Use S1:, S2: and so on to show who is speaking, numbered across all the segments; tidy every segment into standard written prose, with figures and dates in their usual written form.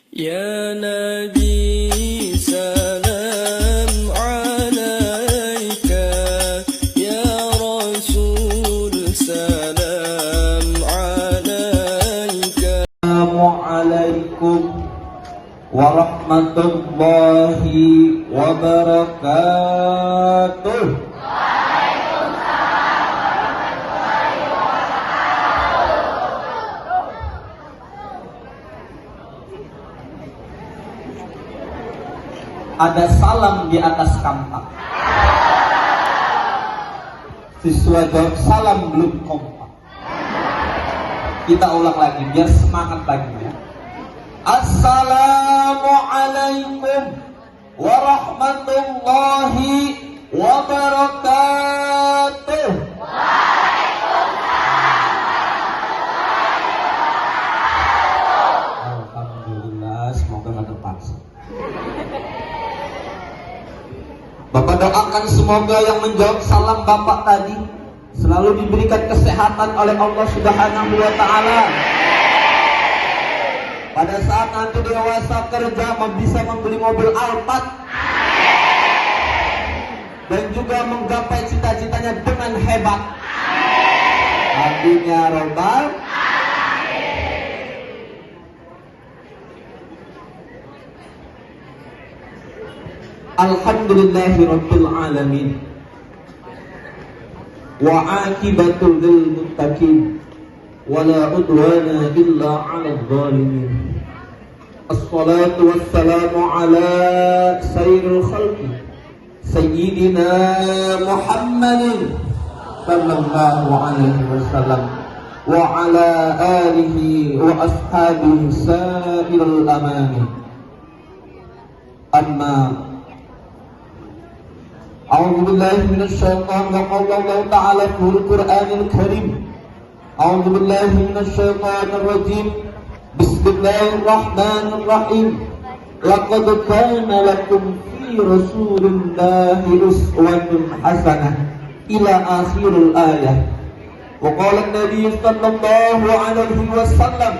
S1: Ya Nabi salam alaika, Ya Rasul salam alaika.
S2: Assalamualaikum warahmatullahi wabarakatuh. Ada salam di atas kampak. Siswa jawab salam belum kompak. Kita ulang lagi biar semangat lagi ya. Assalamualaikum warahmatullahi wabarakatuh. Alhamdulillah, semoga nggak terpaksa. Bapak doakan semoga yang menjawab salam Bapak tadi selalu diberikan kesehatan oleh Allah Subhanahu wa Ta'ala. Pada saat nanti dewasa kerja bisa membeli mobil Alphard dan juga menggapai cita-citanya dengan hebat. Amin ya robbal. Alhamdulillahirabbil alamin. Wa aqibatul lil muttaqin wala udwana illa 'alal zalimin. Assalatu wassalamu ala sayyidil khalqi sayyidina Muhammadin sallallahu alaihi wasallam wa ala alihi wa ashabihi sa'iril amani. Amma أعوذ بالله من الشيطان وقال الله تعالى في القرآن الكريم أعوذ بالله من الشيطان الرجيم بسم الله الرحمن الرحيم لقد كان لكم في رسول الله أسوة حسنة إلى آخر الآية وقال النبي صلى الله عليه وسلم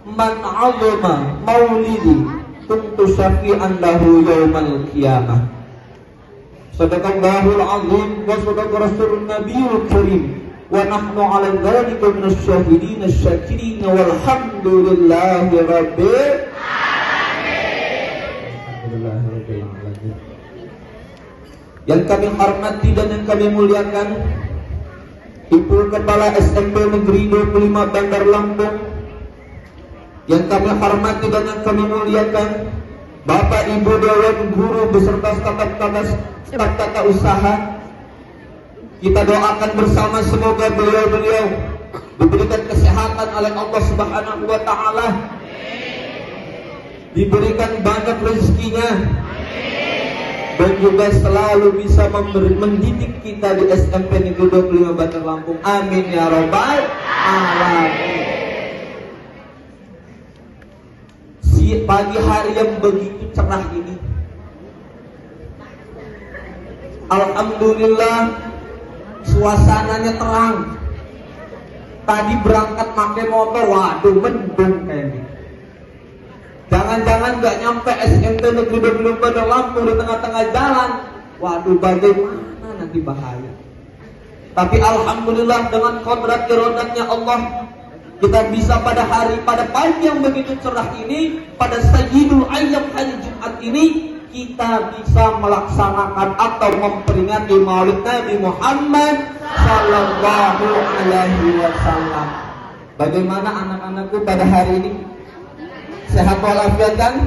S2: من عظم مولدي كنت شفيعا له يوم القيامة. Sadaqallahul azim wa sadaqa rasulun nabiyul karim wa nahnu 'ala dzalika minasy syahidin asy-syakirin walhamdulillahi rabbil alamin. Yang kami hormati dan yang kami muliakan Ibu Kepala SMP Negeri 25 Bandar Lampung, yang kami hormati dan yang kami muliakan Bapak Ibu Dewan Guru beserta staf tata usaha. Kita doakan bersama semoga beliau-beliau diberikan kesehatan oleh Allah Subhanahu wa Ta'ala, diberikan banyak rezekinya, dan juga selalu bisa mendidik kita di SMP Negeri 25 Bandar Lampung. Amin ya robbal alamin. Pagi hari yang begitu cerah ini, alhamdulillah suasananya terang. Tadi berangkat pakai motor, waduh mendung kayaknya. Jangan-jangan gak nyampe SMP Negeri 25 Bandar Lampung di tengah-tengah jalan, waduh bagaimana nanti bahaya. Tapi alhamdulillah dengan kodrat irodatnya Allah, kita bisa pada pagi yang begitu cerah ini, pada Sayyidul Ayyam hari Jumat ini, kita bisa melaksanakan atau memperingati Maulid Nabi Muhammad sallallahu alaihi wasallam. Bagaimana anak-anakku pada hari ini? Sehat walafiat kan?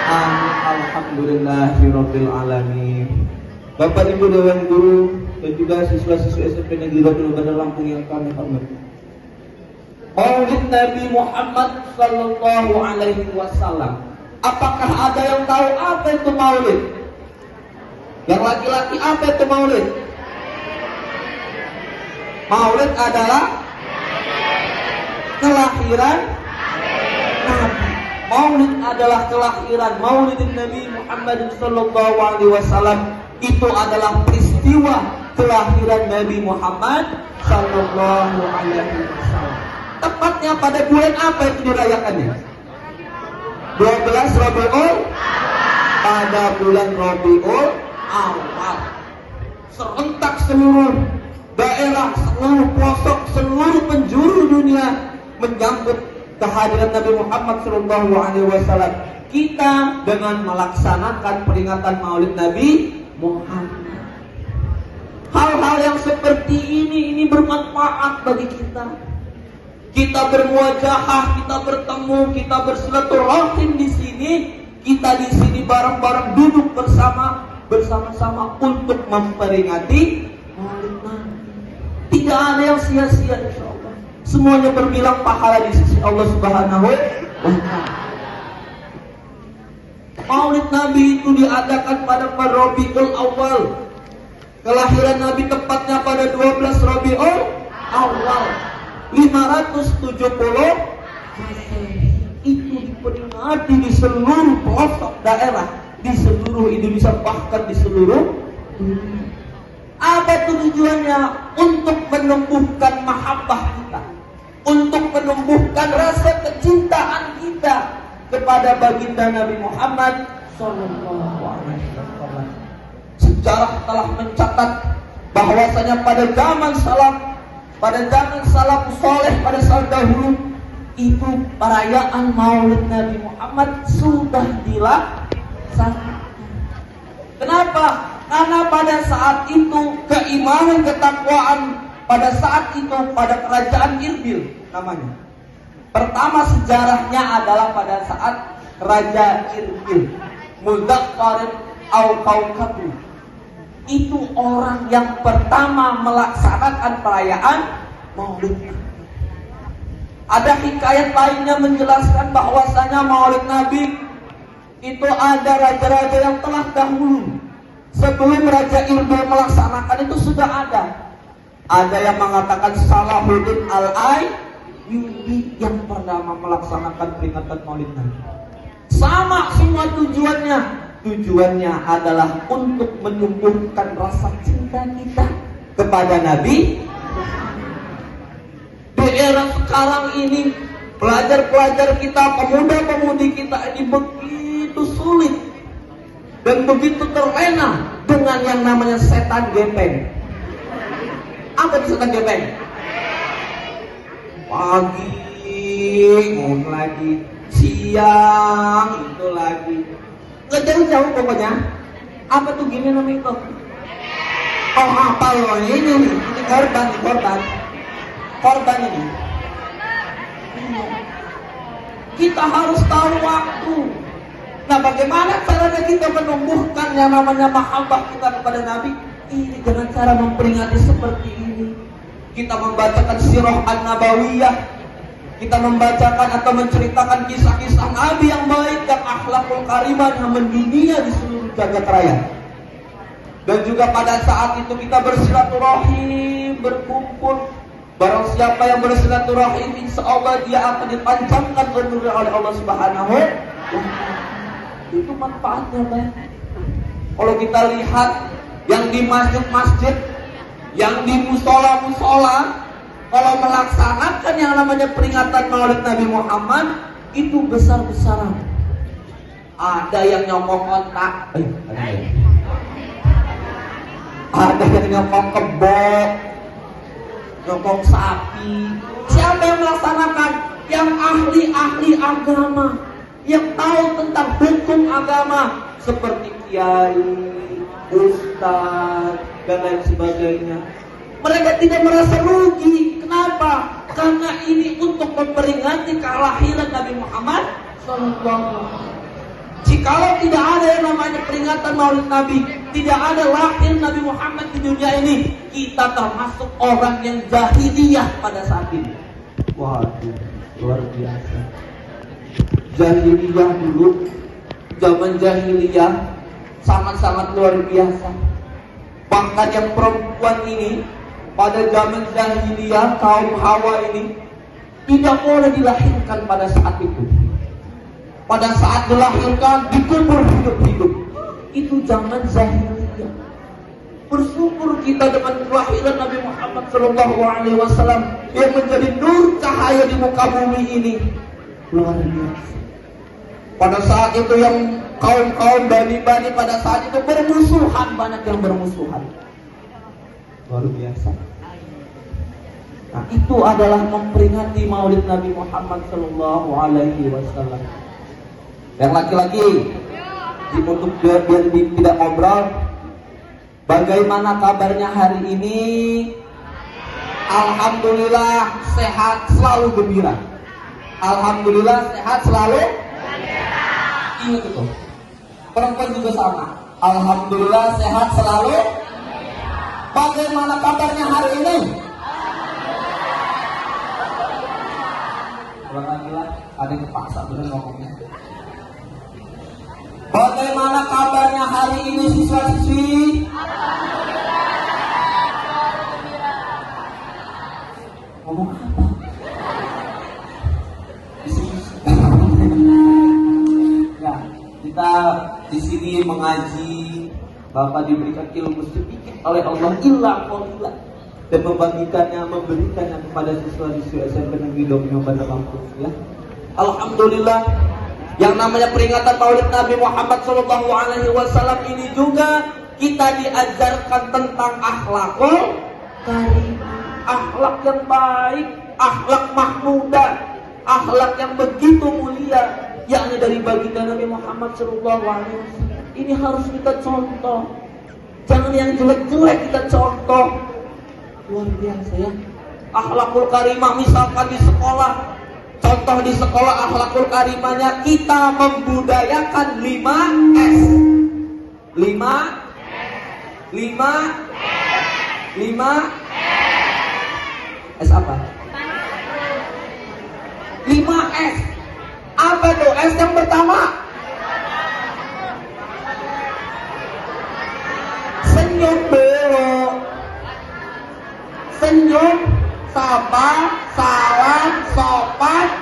S2: Amin. Alhamdulillahirabbil alamin. Bapak Ibu Dewan Guru dan juga siswa-siswa SMP Negeri 25 Bandar Lampung yang kami hormati. Maulid Nabi Muhammad sallallahu alaihi wasallam. Apakah ada yang tahu apa itu maulid? Yang laki-laki, apa itu maulid? Maulid adalah kelahiran Nabi. Maulid adalah kelahiran Maulid Nabi Muhammad sallallahu alaihi wasallam. Itu adalah peristiwa kelahiran Nabi Muhammad sallallahu alaihi wasallam. Tepatnya pada bulan apa itu dirayakannya? 12 Rabiul pada bulan Rabiul Awal. Serentak seluruh daerah, seluruh pelosok, seluruh penjuru dunia menyambut kehadiran Nabi Muhammad SAW. Kita dengan melaksanakan peringatan Maulid Nabi Muhammad. Hal-hal yang seperti ini bermanfaat bagi kita. Kita bermuajahah, kita bertemu, kita bersilaturahim di sini. Kita di sini bareng-bareng duduk bersama-sama untuk memperingati Maulid Nabi. Tidak ada yang sia-sia, insyaallah. Semuanya berbilang pahala di sisi Allah Subhanahu wa Ta'ala. Maulid Nabi itu diadakan pada Rabiul Awal. Kelahiran Nabi tepatnya pada 12 Rabiul Awal 570 itu diperingati di seluruh pelosok daerah, di seluruh Indonesia, bahkan di seluruh dunia. Apa tujuannya? Untuk menumbuhkan mahabbah kita, untuk menumbuhkan rasa kecintaan kita kepada baginda Nabi Muhammad sallallahu alaihi wasallam. Sejarah telah mencatat bahwasanya pada zaman salaf soleh, pada saat dahulu itu perayaan Maulid Nabi Muhammad sudah dilaksanakan. Kenapa? Karena pada saat itu keimanan, ketakwaan pada saat itu pada kerajaan Irbil namanya. Pertama sejarahnya adalah pada saat Raja Irbil, Muzaffar al-Kaukabi. Itu orang yang pertama melaksanakan perayaan Maulid Nabi. Ada hikayat lainnya menjelaskan bahwasanya Maulid Nabi itu ada raja-raja yang telah dahulu. Sebelum Raja Irbil melaksanakan itu sudah ada. Ada yang mengatakan Salahuddin al-Ayyubi yang pertama melaksanakan peringatan Maulid Nabi. Sama semua tujuannya. Tujuannya adalah untuk menumbuhkan rasa cinta kita kepada Nabi. Di era sekarang ini, pelajar-pelajar kita, pemuda-pemudi kita ini begitu sulit dan begitu terlena dengan yang namanya setan gepeng. Apa itu setan gepeng? Pagi ngomong lagi, siang itu lagi, nggak jauh-jauh pokoknya. Apa tuh gini namanya itu? Oh apa loh ini korban ini. Kita harus tahu waktu. Nah, bagaimana caranya kita menumbuhkan yang namanya mahabbah kita kepada Nabi? Ini dengan cara memperingati seperti ini. Kita membacakan sirah an-nabawiyah. Kita membacakan atau menceritakan kisah-kisah Nabi yang baik, yang akhlakul karimah yang mendunia di seluruh jagat raya. Dan juga pada saat itu kita bersilaturahim, berkumpul. Barang siapa yang bersilaturahim, insya Allah dia akan dipanjangkan umurnya oleh Allah Subhanahu wa Ta'ala. Itu manfaatnya banyak. Kalau kita lihat yang di masjid-masjid, yang di musola-musola, kalau melaksanakan yang namanya peringatan Maulid Nabi Muhammad itu besar-besaran. Ada yang nyokong otak, ada yang nyokong kebo, nyokong sapi. Siapa yang melaksanakan? Yang ahli-ahli agama, yang tahu tentang hukum agama, seperti kiai, ustaz, dan lain sebagainya. Mereka tidak merasa rugi. Kenapa? Karena ini untuk memperingati kelahiran Nabi Muhammad SAW. Jikalau tidak ada yang namanya peringatan Maulid Nabi, tidak ada lahir Nabi Muhammad di dunia ini, kita termasuk orang yang jahiliyah pada saat ini. Waduh, luar biasa. Jahiliyah dulu, zaman jahiliyah sangat-sangat luar biasa. Bahkan yang perempuan ini pada zaman jahiliyah, kaum Hawa ini tidak boleh dilahirkan pada saat itu. Pada saat dilahirkan dikubur hidup-hidup. Itu zaman jahiliyah. Bersyukur kita dengan kelahiran Nabi Muhammad SAW yang menjadi nur cahaya di muka bumi ini. Luar biasa. Pada saat itu yang kaum-kaum Bani-Bani pada saat itu bermusuhan, banyak yang bermusuhan. Luar biasa. Nah, itu adalah memperingati Maulid Nabi Muhammad Sallallahu Alaihi Wasallam. Yang laki-laki, untuk biar tidak ngobrol, bagaimana kabarnya hari ini? Alhamdulillah sehat, selalu gembira. Alhamdulillah sehat, selalu gembira. Ingat itu. Perempuan juga sama. Alhamdulillah sehat, selalu gembira. Bagaimana kabarnya hari ini? Kalau lagi-lagi ada yang paksa bener ngomongnya. Bagaimana kabarnya hari ini siswa-siswi? Ngomong apa? Ya, kita di sini mengaji, Bapak diberikan ilmu sedikit oleh Allah illa qalila, dan memberikannya kepada siswa-siswi SMP Negeri Domino pada kampus ya. Alhamdulillah. Yang namanya peringatan Maulid Nabi Muhammad Sallallahu Alaihi Wasallam ini juga kita diajarkan tentang akhlakul karimah, akhlak yang baik, akhlak mahmudah, akhlak yang begitu mulia, yakni dari baginda Nabi Muhammad Sallallahu Alaihi Wasallam. Ini harus kita contoh, jangan yang jelek-jelek kita contoh. Luar biasa ya. Akhlakul karimah misalkan di sekolah. Contoh di sekolah akhlakul karimahnya kita membudayakan 5S. 5 S apa? 5S. Apa tuh? S yang pertama. Senyum dulu. Senyum, sabar, salam, sopan.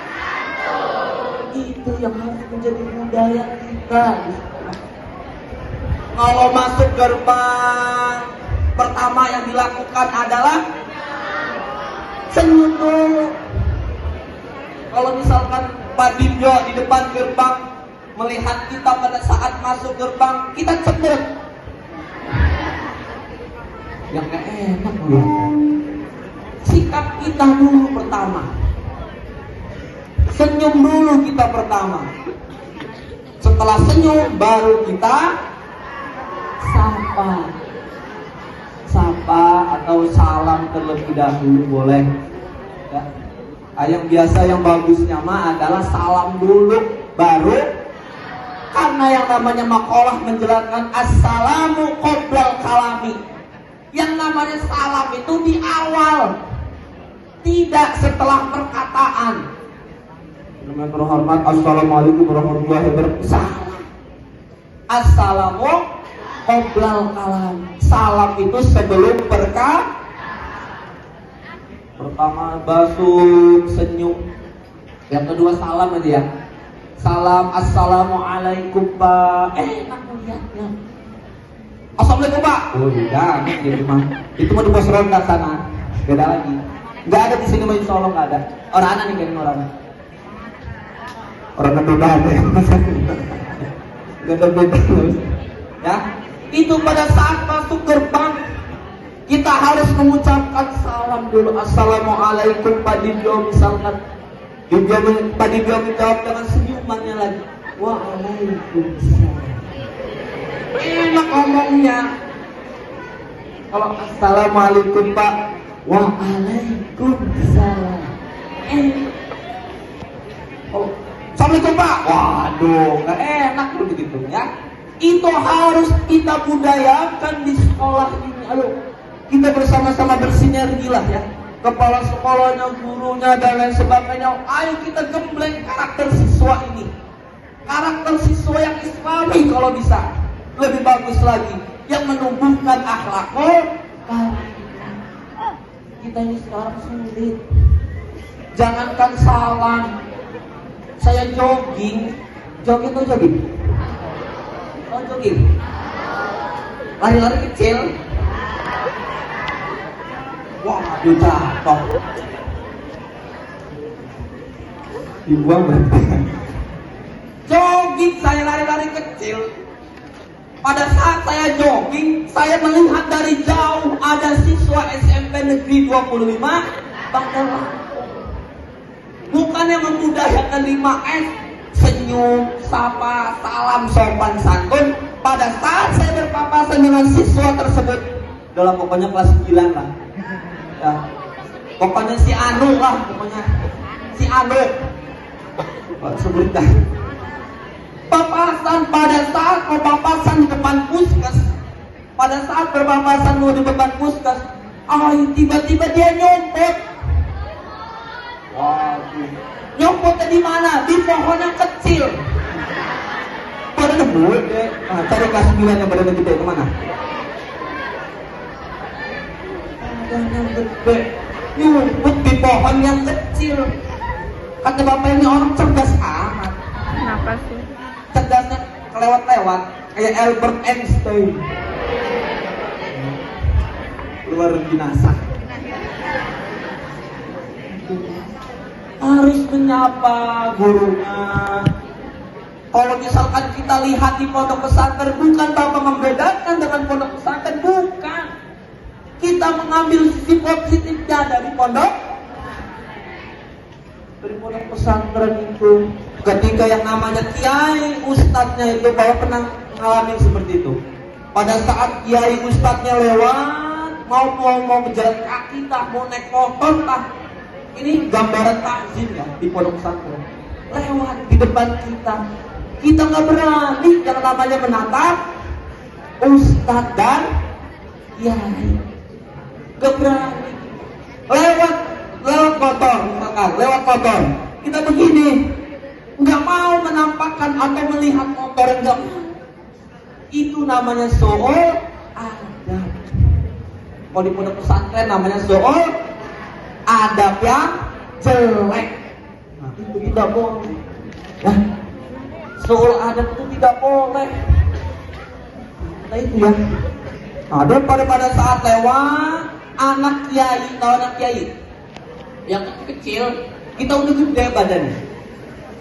S2: Itu yang harus menjadi budaya kita. Kalau masuk gerbang, pertama yang dilakukan adalah senyum dulu. Kalau misalkan Pak Dimyo di depan gerbang melihat kita pada saat masuk gerbang, kita cemberut. Yang gak enak loh. Sikap kita dulu pertama. Senyum dulu kita pertama. Setelah senyum baru kita sapa atau salam terlebih dahulu boleh ya. Yang biasa yang bagusnya mah adalah salam dulu baru, karena yang namanya maqalah menjelaskan assalamu qoblal kalami. Yang namanya salam itu di awal, tidak setelah perkataan. Yang terhormat, assalamualaikum warahmatullahi wabarakatuh. Assalamu qoblal kalam. Salam itu sebelum perkataan. Pertama basuk, senyum. Yang kedua salam aja ya. Salam, assalamualaikum Pak. Enak melihatnya. Assalamualaikum Pak. Oh jangan gitu mah. Itu mah di pos ronda sana. Beda lagi. Nggak ada di sini mah insya Allah nggak ada. Orang anak nih kan orang kedua ada ya. Nggak ada beda ya. Itu pada saat masuk gerbang kita harus mengucapkan salam dulu. Assalamualaikum Pak Dimyo misalkan. Pak Dimyo menjawab dengan senyumannya lagi. Waalaikumsalam. Enak ngomongnya. Kalau assalamualaikum Pak, waalaikumsalam. Oh, assalamualaikum Pak. Waduh, nggak enak begitu ya. Itu harus kita budayakan di sekolah ini. Ayo, kita bersama-sama bersinergi lah ya. Kepala sekolahnya, gurunya dan lain sebagainya. Ayo kita gembleng karakter siswa ini. Karakter siswa yang islami kalau bisa. Lebih bagus lagi, yang menumbuhkan akhlakul karimah. Kita ini sekarang sulit. Jangankan salam, saya jogging tuh jogging. Oh jogging, lari-lari kecil. Wah, aduh jatuh. Dibuang berarti. Jogging jogging, saya lari-lari kecil. Pada saat saya jogging, saya melihat dari jauh ada siswa SMP Negeri 25 Bangkalan. Bukannya membudayakan 5S, senyum, sapa, salam, sopan santun. Pada saat saya berpapasan dengan siswa tersebut, dalam pokoknya kelas 9 lah. Ya. Pokoknya si Anu lah, pokoknya si Anu. Sebutkan. Papasan pada saat berpapasan di depan puskes. Pada saat berpapasan mau di depan puskes, tiba-tiba dia nyumput. Waduh. Nyumputnya di mana? Di pohon yang kecil. Pada nemu deh. Nah, cari kelas 9 yang badannya gede kemana? Pohon yang gede. Nyumput di pohon yang kecil. Kata bapak ini orang cerdas amat.
S3: Kenapa sih?
S2: Cerdasnya kelewat-lewat kayak Albert Einstein. Luar binasa. Harus menyapa gurunya. Kalau misalkan kita lihat di pondok pesantren, bukan tanpa membedakan dengan pondok pesantren, bukan. Kita mengambil sisi positifnya dari pondok pesantren itu. Ketika yang namanya kiai ustadznya itu bahwa pernah ngalamin seperti itu. Pada saat kiai ustadznya lewat, mau berjalan kaki tak, mau naik motor tak, ini gambaran takzim ya di pondok pesantren. Lewat di depan kita nggak berani yang namanya menatap ustadz dan kiai, nggak berani. Lewat motor, misalkan lewat motor, kita begini. Nggak mau menampakkan atau melihat motor yang nggak mau. Itu namanya soal adab. Kalau di pondok pesantren namanya soal adab yang jelek. Nah, itu tidak boleh. Nah, soal adab itu tidak boleh. Nah itu ya. Ada pada saat lewat anak kiai, tahu anak kiai yang kecil, kita udah gede badannya.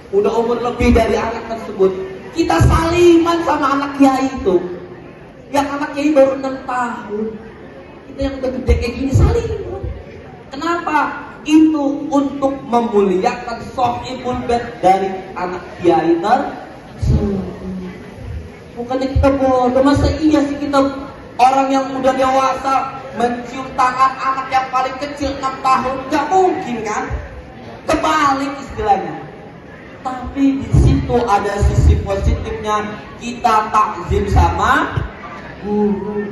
S2: Udah umur lebih dari anak tersebut, kita saliman sama anak kiai itu. Yang anak kiai baru 6 tahun, kita yang udah gede kayak gini saliman. Kenapa? Itu untuk memuliakan sohibul bait dari anak kiai tersebut. Bukannya kita bodoh, masa iya sih kita orang yang udah dewasa mencium tangan anak yang paling kecil 6 tahun? Gak mungkin kan? Kebalik istilahnya. Tapi di situ ada sisi positifnya, kita takzim sama guru.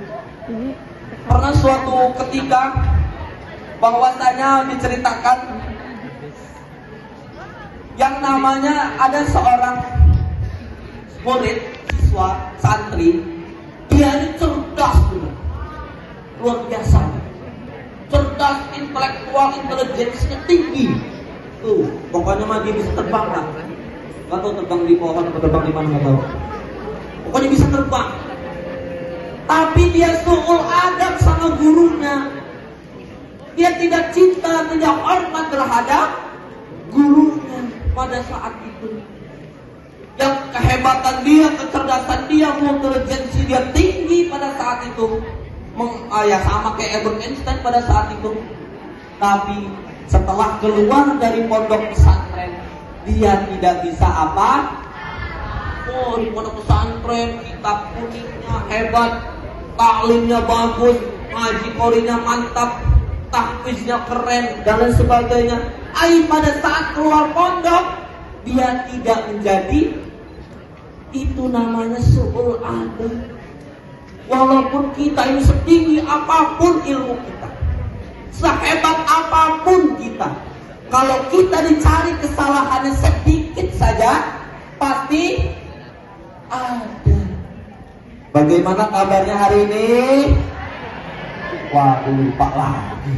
S2: Pernah suatu ketika bahwasanya diceritakan yang namanya ada seorang murid, siswa, santri, dia ini cerdas benar, luar biasa, cerdas, intelektual, intelijensinya tinggi. Tuh, pokoknya mah dia bisa terbang lah. Gak tau terbang di pohon atau terbang di mana, gak tau. Pokoknya bisa terbang. Tapi dia suul adab sama gurunya. Dia tidak cinta, tidak hormat terhadap gurunya pada saat itu. Yang kehebatan dia, kecerdasan dia, intelijensi dia tinggi pada saat itu. Ya sama kayak Albert Einstein pada saat itu. Tapi setelah keluar dari pondok pesantren, dia tidak bisa apa? Oh, di pondok pesantren kitab kuningnya hebat, taklimnya bagus, ngaji qorinya mantap, tahfiznya keren dan lain sebagainya. Pada saat keluar pondok, dia tidak menjadi, itu namanya su'ul adab. Walaupun kita ini setinggi apapun ilmu kita, sehebat apapun kita, kalau kita dicari kesalahannya sedikit saja, pasti ada. Bagaimana kabarnya hari ini? Waduh, lupa lagi.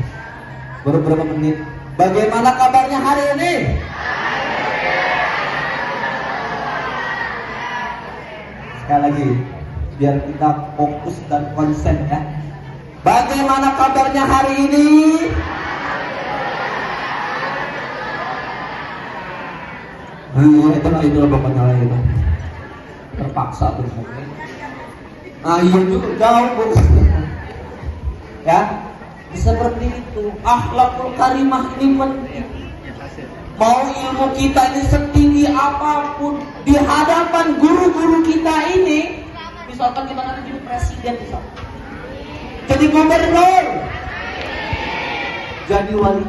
S2: Baru berapa menit? Bagaimana kabarnya hari ini? Sekali lagi, biar kita fokus dan konsen ya. Bagaimana kabarnya hari ini? Itu pokoknya itu. terpaksa bermukmin. Nah iya juga jauh Bu. Ya, seperti itu. Akhlakul karimah ini penting. Mau ilmu kita ini setinggi apapun, di hadapan guru-guru kita ini, misalkan kita nanti jadi presiden, misalkan jadi gubernur, jadi wali,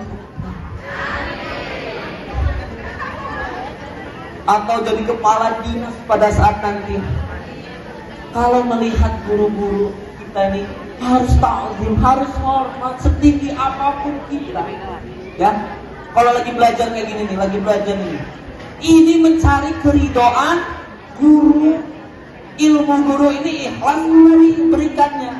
S2: atau jadi kepala dinas pada saat nanti. Kalau melihat guru-guru kita ini harus ta'zim, harus hormat setinggi apapun kita. Ya, kalau lagi belajar kayak gini nih, lagi belajar nih, ini mencari keridhaan guru, ilmu guru ini ikhlas diberikannya.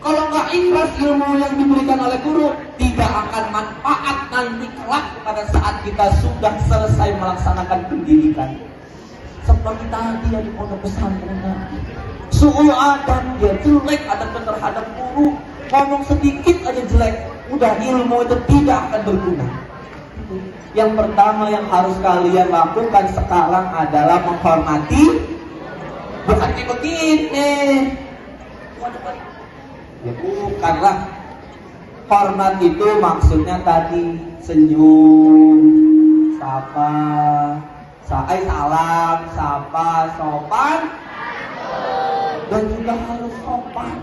S2: Kalau nggak ikhlas ilmu yang diberikan oleh guru, tidak akan manfaat nanti kelak pada saat kita sudah selesai melaksanakan pendidikan. Seperti tadi yang di pondok pesantren, suul adab, dia jelek adabnya terhadap guru, ngomong sedikit aja jelek, udah ilmu itu tidak akan berguna. Yang pertama yang harus kalian lakukan sekarang adalah menghormati, bukan kayak begini. Ya bukanlah. Hormat itu maksudnya tadi senyum, sapa, salam, sapa, sopan, dan juga harus sopan.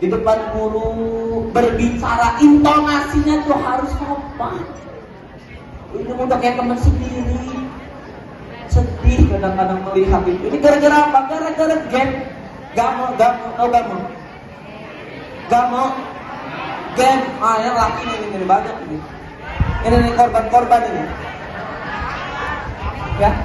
S2: Di depan guru berbicara, intonasinya tuh harus sopan. Ini udah kayak teman sendiri. Sedih kadang-kadang melihat itu. Ini gara-gara apa? Gara-gara game. Gamo. Game. Yang laki ini banyak ini. Ini korban-korban ini. Ya.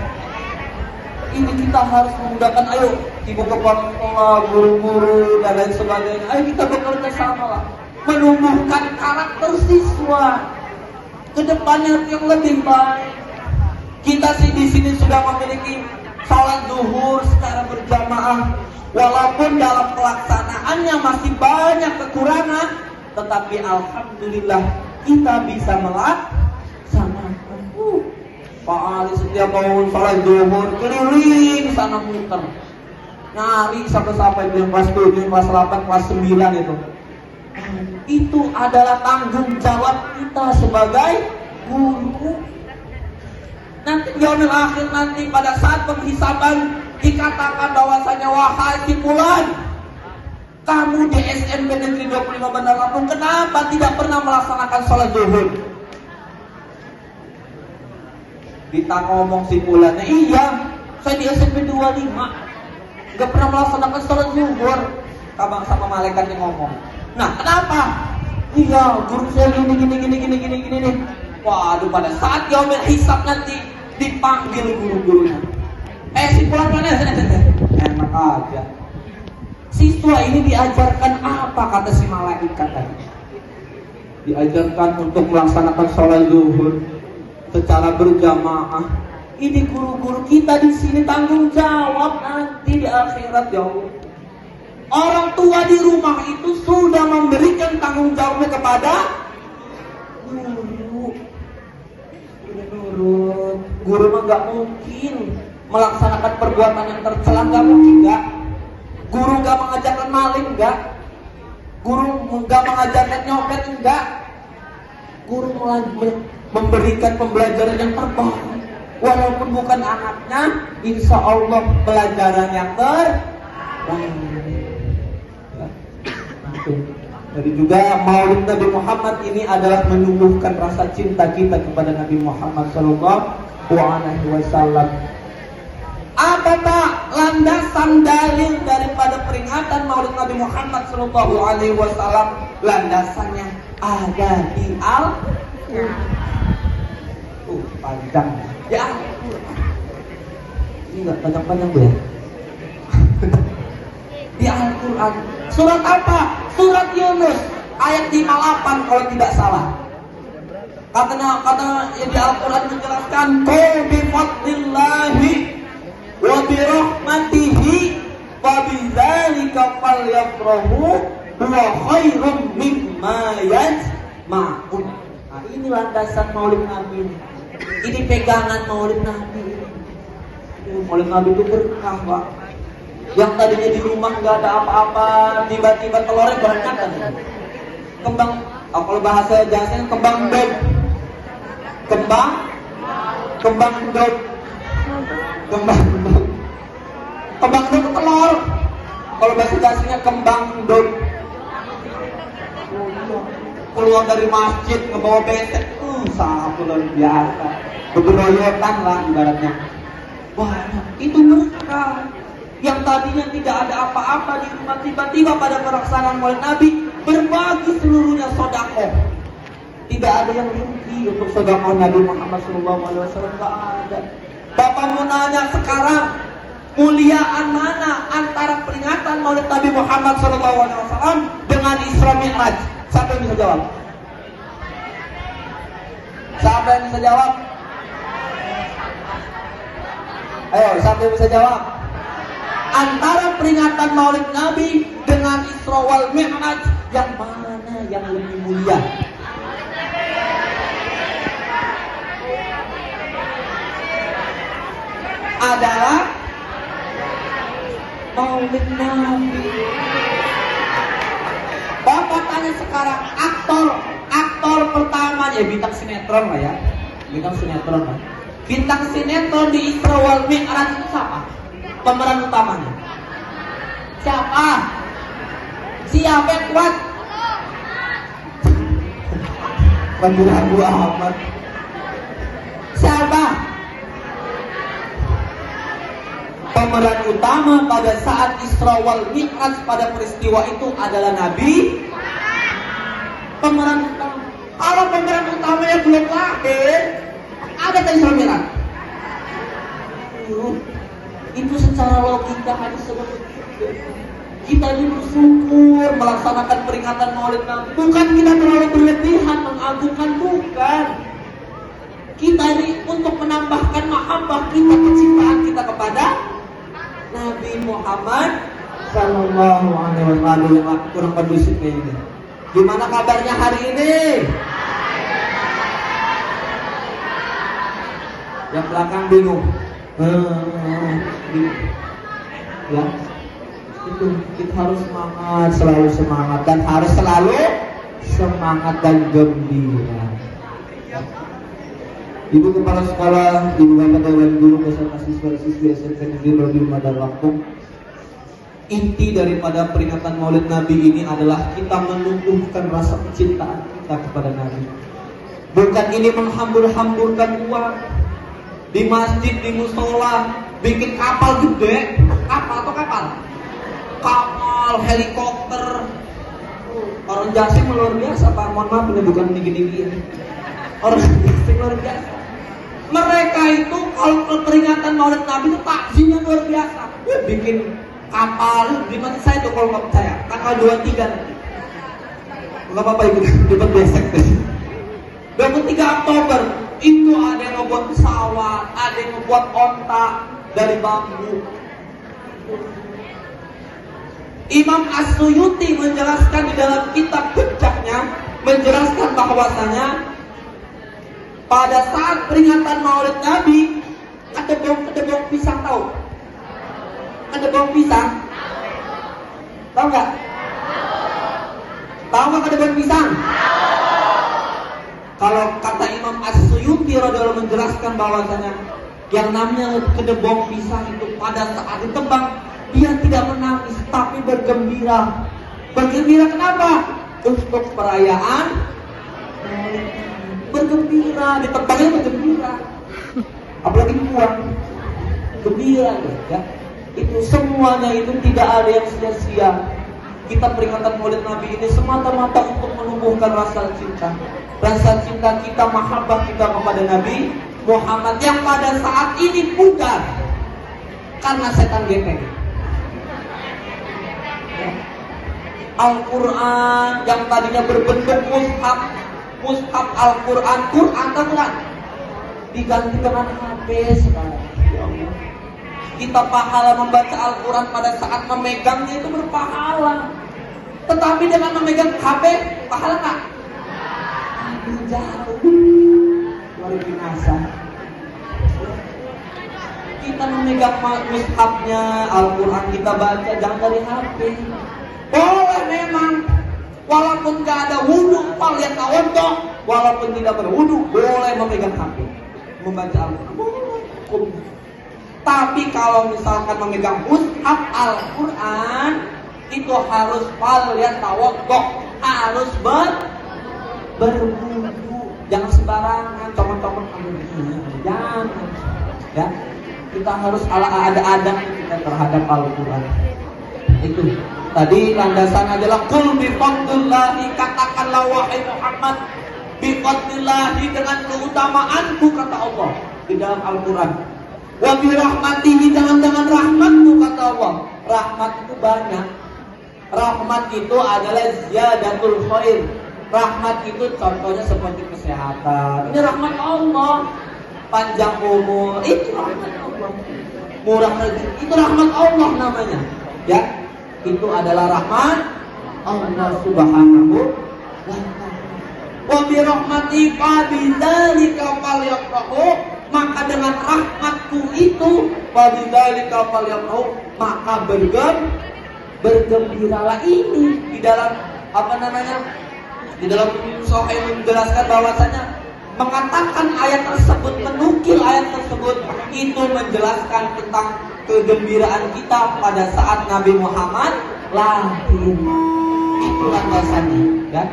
S2: Ini kita harus memudahkan. Ayo, ibu kepala sekolah, guru-guru dan lain sebagainya. Ayo kita bekerja sama lah, menumbuhkan karakter siswa ke depannya yang lebih baik. Kita sih di sini sudah memiliki salat zuhur secara berjamaah, walaupun dalam pelaksanaannya masih banyak kekurangan, tetapi alhamdulillah kita bisa melaksanakan. Pak Ali setiap bangun salat zuhur keliling sana muter, nyari sampai yang kelas 7, kelas 8, kelas 9 itu. Itu adalah tanggung jawab kita sebagai guru. Nanti di yaumil akhir, nanti pada saat penghisaban dikatakan bahwasanya, wahai si fulan, kamu di SMP Negeri 25 Bandar Lampung kenapa tidak pernah melaksanakan sholat zuhur? Kita ngomong si fulannya, iya saya di SMP 25 gak pernah melaksanakan sholat zuhur. Abang sama malaikat yang ngomong, nah kenapa? Iya guru saya gini nih. Waduh, pada saat yaumil hisab nanti dipanggil guru-gurunya, si pulang mana? Enak aja. Siswa ini diajarkan apa kata si malaikat tadi? Diajarkan untuk melaksanakan sholat zuhur secara berjamaah. Ini guru-guru kita di sini tanggung jawab nanti di akhirat, ya Allah. Orang tua di rumah itu sudah memberikan tanggung jawabnya kepada guru. Guru mah gak mungkin melaksanakan perbuatan yang tercela, gak mungkin, gak. Guru gak mengajarkan maling, gak. Guru gak mengajarkan nyopet, enggak. Guru memberikan pembelajaran yang terbaik. Walaupun bukan anaknya, insya Allah pelajaran yang terbaik. Jadi juga Maulid Nabi Muhammad ini adalah menumbuhkan rasa cinta kita kepada Nabi Muhammad SAW. Apa tak landasan dalil daripada peringatan Maulid Nabi Muhammad SAW? Landasannya ada di Al-Quran. Panjang. Ya, ini nggak panjang-panjang ya. Di Al-Quran. Surat apa? Surat Yunus ayat 58 kalau tidak salah. Kata di Al-Quran menjelaskan, qul bi fadlillahi wa bi rahmatihi wa bidzalika falyafrahu huwa khairum mimma yajma'un. Nah, ini landasan Maulid Nabi. Ini pegangan Maulid Nabi. Maulid Nabi itu berkah, Pak. Yang tadinya di rumah nggak ada apa-apa, tiba-tiba telurnya banyak kan? Kembang, kalau bahasa Jawa kembang dog, kembang dog, kembang dog telur. Kalau bahasa Jawanya kembang dog. Keluar dari masjid ngebawa besek, sangat luar biasa. Begeroyokan lah ibaratnya. Wah, itu mereka yang tadinya tidak ada apa-apa di rumah, tiba-tiba pada pelaksanaan Maulid Nabi berbagi seluruhnya sedekah. Tidak ada yang rugi untuk sedekah Nabi Muhammad SAW. Tidak ada. Bapak mau nanya sekarang, muliaan mana antara peringatan Maulid Nabi Muhammad SAW dengan Isra Mi'raj? Siapa yang bisa jawab? Siapa yang bisa jawab? Ayo, siapa yang bisa jawab? Antara peringatan Maulid Nabi dengan Isra wal Mi'raj, yang mana yang lebih mulia? Adalah Maulid Nabi. Bapak tanya sekarang, aktor pertamanya bintang sinetron lah ya, bintang sinetron di Isra wal Mi'raj itu siapa? Pemeran utamanya siapa? Siapa yang kuat? Ragu-ragu amat. Siapa? Pemeran utama pada saat Isra wal Mi'raj pada peristiwa itu adalah Nabi. Pemeran utama. Kalau pemeran utamanya belum lahir, ada tak Isra Mi'raj? Itu secara logika hadis seperti itu. Kita ini bersyukur melaksanakan peringatan Maulid Nabi. Bukan kita terlalu berlebihan mengagungkan, bukan. Kita ini untuk menambahkan mahabbah kita, kecintaan kita kepada Nabi Muhammad Sallallahu Alaihi Wasallam. Kurang kondusif kayaknya. Gimana kabarnya hari ini? Yang belakang bingung. Ya, itu kita harus semangat, selalu semangat, dan harus selalu semangat dan gembira. Ibu kepala sekolah, ibu bapak dan guru beserta siswa-siswi SMK Negeri Robi Madar Lampung, inti daripada peringatan Maulid Nabi ini adalah kita menumbuhkan rasa kecintaan kita kepada Nabi. Bukan ini menghambur-hamburkan uang di masjid, di musola, bikin kapal gede, kapal, helikopter. Orang Jasik luar biasa, Pak. Mohon maaf, ini bukan tinggi-tinggi. Orang Jasik luar biasa. Mereka itu kalau peringatan Maulid Nabi itu takjilnya luar biasa. Bikin kapal, di mana saya tuh kalau nggak percaya, tanggal 23 nanti. Nggak apa-apa ibu, dapat besek deh. 23 Oktober itu ada yang membuat pesawat, ada yang membuat onta dari bambu. Imam As-Suyuti menjelaskan di dalam kitab Hujjahnya, menjelaskan bahwasanya pada saat peringatan Maulid Nabi ada bom pisang, tahu? Ada bom pisang? Tahu nggak? Tahu nggak ada bom pisang? Kalau kata Imam As-Suyuti radhiyallahu menjelaskan bahwasanya yang namanya kedebong pisang itu pada saat ditebang dia tidak menangis tapi bergembira. Bergembira kenapa? Untuk perayaan bergembira, ditebangnya bergembira. Apalagi kuat gembira ya. Itu semuanya itu tidak ada yang sia-sia. Kita peringatan Maulid Nabi ini semata-mata untuk menumbuhkan rasa cinta kita, mahabbah kita kepada Nabi Muhammad yang pada saat ini pudar karena setan gepeng. Al-Quran yang tadinya berbentuk mushaf Al-Quran, Quran diganti dengan HP sekarang. Ya Allah. Kita pahala membaca Al-Quran pada saat memegangnya itu berpahala. Tetapi dengan memegang HP, pahala nggak? Jauh luar biasa. kita memegang mushafnya Al-Quran kita baca, jangan dari HP. Boleh memang, walaupun gak ada wudhu, walaupun tidak berwudhu, boleh memegang HP, membaca Al-Quran. Tapi kalau misalkan memegang mushaf Al-Quran, itu harus harus berwudhu. Jangan sembarangan comot-comot jangan. Ya, kita harus ada adab kita terhadap Al-Quran. Itu tadi landasan adalah qul bi fadlillahi, katakanlah wahai Muhammad, bi fadlillahi, dengan keutamaanku kata Allah di dalam Al-Quran. Wa bi rahmatihi, dengan rahmatku kata Allah. Rahmat itu banyak. Rahmat itu adalah ziyadatul khair. Rahmat itu contohnya seperti kesehatan. Ini rahmat Allah. Panjang umur, itu rahmat Allah. Murah rezeki, itu rahmat Allah namanya. Ya, itu adalah rahmat Allah Subhanahu wa ta'ala. Wa bi rahmati fa bidzalika falyafrahu, maka dengan rahmatku itu fa bidzalika falyafrahu, maka bergembiralah. Ini di dalam di dalam Sahih menjelaskan bahwasanya mengatakan ayat tersebut, menukil ayat tersebut, itu menjelaskan tentang kegembiraan kita pada saat Nabi Muhammad lahir. Itu landasannya, ya.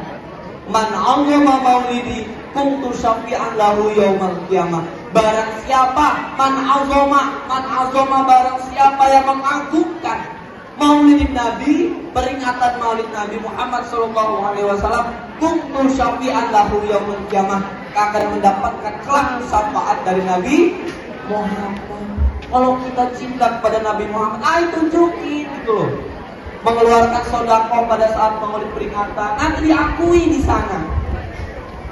S2: Man azama maulidi kuntu syafi'an lahu yaumal qiyamah. Barang siapa man azama, barang siapa yang mengagungkan Maulid Nabi, peringatan Maulid Nabi Muhammad sallallahu alaihi wasallam, kuntu syafi'an lahu yaumul qiyamah, akan mendapatkan kelak syafaat dari Nabi Muhammad. Kalau kita cinta kepada Nabi Muhammad, tunjukin gitu loh. Mengeluarkan sedekah pada saat Maulid peringatan, nanti diakui di sana.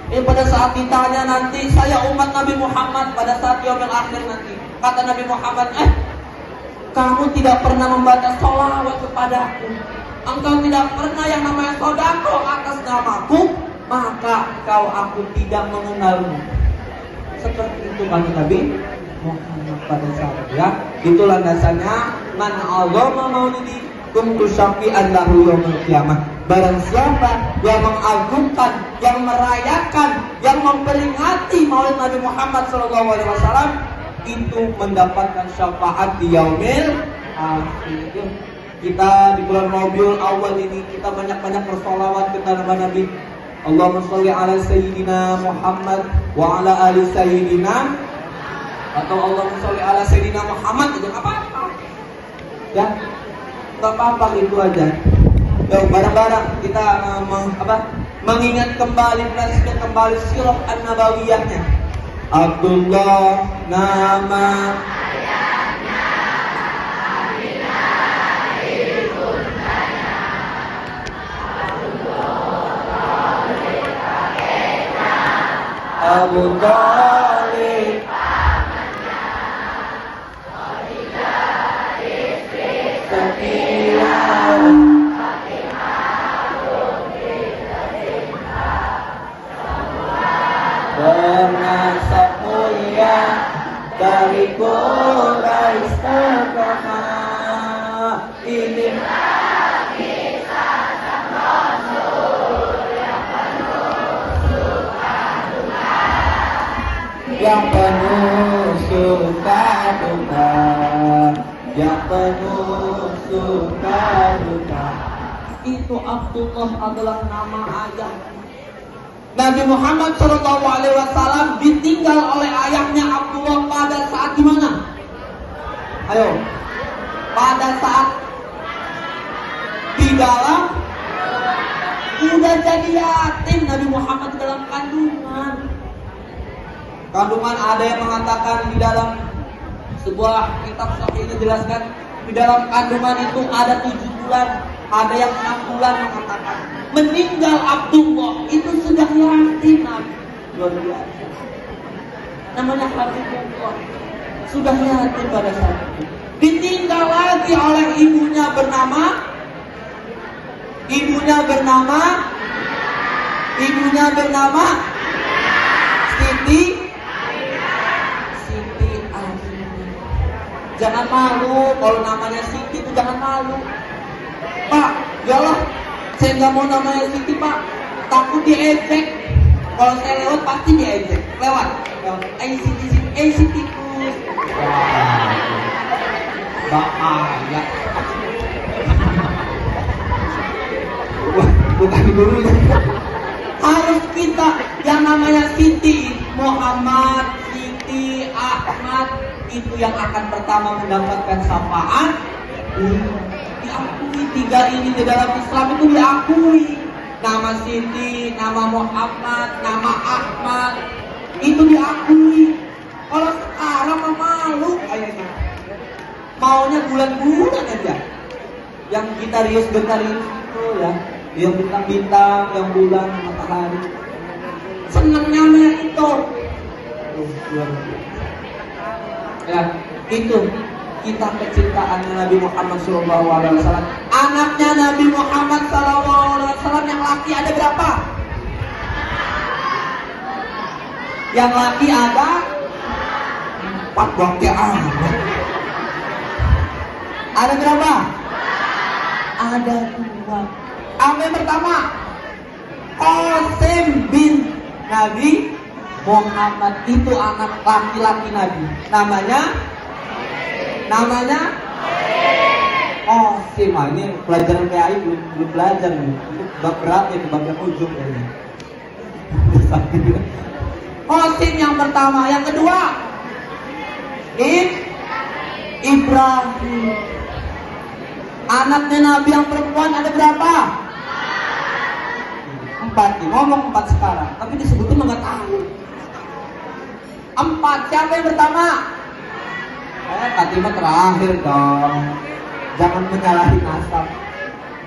S2: Pada saat ditanya nanti, saya umat Nabi Muhammad pada saat yaumil akhir nanti, kata Nabi Muhammad, kamu tidak pernah membaca sholawat kepadaku, engkau tidak pernah yang namanya sedekah atas namaku, maka aku tidak mengenalmu. Seperti itu kata Nabi Muhammad pada saat itu, ya. Itu landasannya man azama maulidi kuntu syafi'an lahu yaumil qiyamah. Barang siapa yang mengagungkan, yang merayakan, yang memperingati Maulid Nabi Muhammad sallallahu alaihi wasallam, itu mendapatkan syafaat di yaumil akhir. Kita di bulan Rabiul Awal ini kita banyak-banyak bersolawat kepada Nabi. Allahumma sholli ala sayyidina Muhammad wa ala ali sayyidina, atau Allahumma sholli ala sayyidina Muhammad, itu apa-apa. Ya, enggak apa-apa, itu aja. Yuk, bareng-bareng kita mengingat kembali, menyaksikan kembali sirah an-nabawiyahnya. Abdullah nama Abu Talib, bernasab mulia dari Quraisy pertama, ini yang penuh suka duka, yang penuh suka duka. Itu Abdullah adalah nama ayah Nabi Muhammad Shallallahu Alaihi Wasallam. Ditinggal oleh ayahnya Abdullah pada saat gimana? Ayo, pada saat di dalam udah jadi yatim. Nabi Muhammad dalam kandungan. Kandungan ada yang mengatakan di dalam sebuah kitab sahih dijelaskan di dalam kandungan itu ada 7 bulan, ada yang 6 bulan mengatakan. Meninggal Abdullah itu sudah yatim, luar biasa. Namanya Habibullah, sudah yatim pada saat itu. Ditinggal lagi oleh ibunya bernama Siti Aminah. jangan malu. Kalau namanya Siti itu jangan malu. Pak, yalah, saya nggak mau namanya Siti Pak, takut diejek. Kalau saya lewat pasti diejek. Lewat. Siti, Siti plus. Bahaya. Wah, bukan dulu. Harus kita yang namanya Siti, Muhammad, Siti, Ahmad, itu yang akan pertama mendapatkan sapaan. Diakui, tiga ini di dalam Islam itu diakui. Nama Siti, nama Muhammad, nama Ahmad, itu diakui. Kalau sekarang mah malu kayaknya. Maunya bulan-bulan aja. Yang kita rius-rius itu ya. Yang bintang-bintang, yang bulan, matahari. Senangnya itu. Ya, itu kita kecintaannya Nabi Muhammad SAW. Anaknya Nabi Muhammad SAW yang laki ada berapa? Yang laki ada 4 wakil anak. Ada berapa? Ada 2. Apa yang pertama? Qasim bin Nabi Muhammad, itu anak laki-laki Nabi. Namanya Qasim. Ini pelajaran PAI belum belajar nih. Itu bab berat ya, bab yang ujung kayaknya. Qasim yang pertama. Yang kedua Ibrahim. Anaknya Nabi yang perempuan ada berapa? 4 nih, ngomong 4 sekarang, tapi disebutnya nggak tahu. 4, siapa yang pertama? Fatimah terakhir dong. Jangan menyalahi nasab.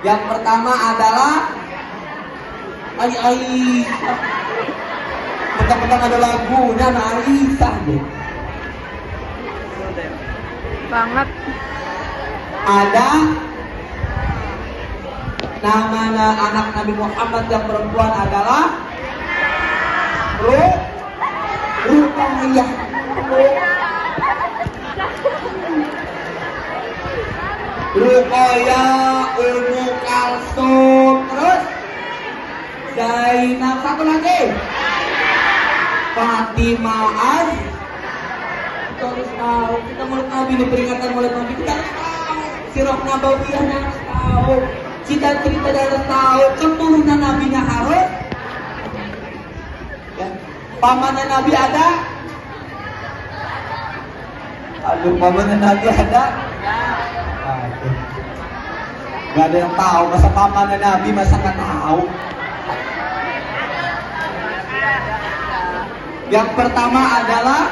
S2: Yang pertama adalah Aisyah. Betul-betul ada lagunya, Aisyah deh.
S3: Banget.
S2: Ada nama anak Nabi Muhammad yang perempuan adalah Ruqayyah. Ruqayyah, Ummu Kalsum, terus Zainab, satu lagi Fatimah. Kita harus tahu, kita mulut Nabi ini, peringatan mulut Nabi, kita harus tahu sirah nabawiyahnya, harus tahu cerita-cerita, harus tahu keturunan Nabinya harus ya. Pamannya Nabi ada? Aduh, pamannya Nabi ada? Aduh, gak ada yang tahu. Masa pamannya Nabi masa gak tahu? Yang pertama adalah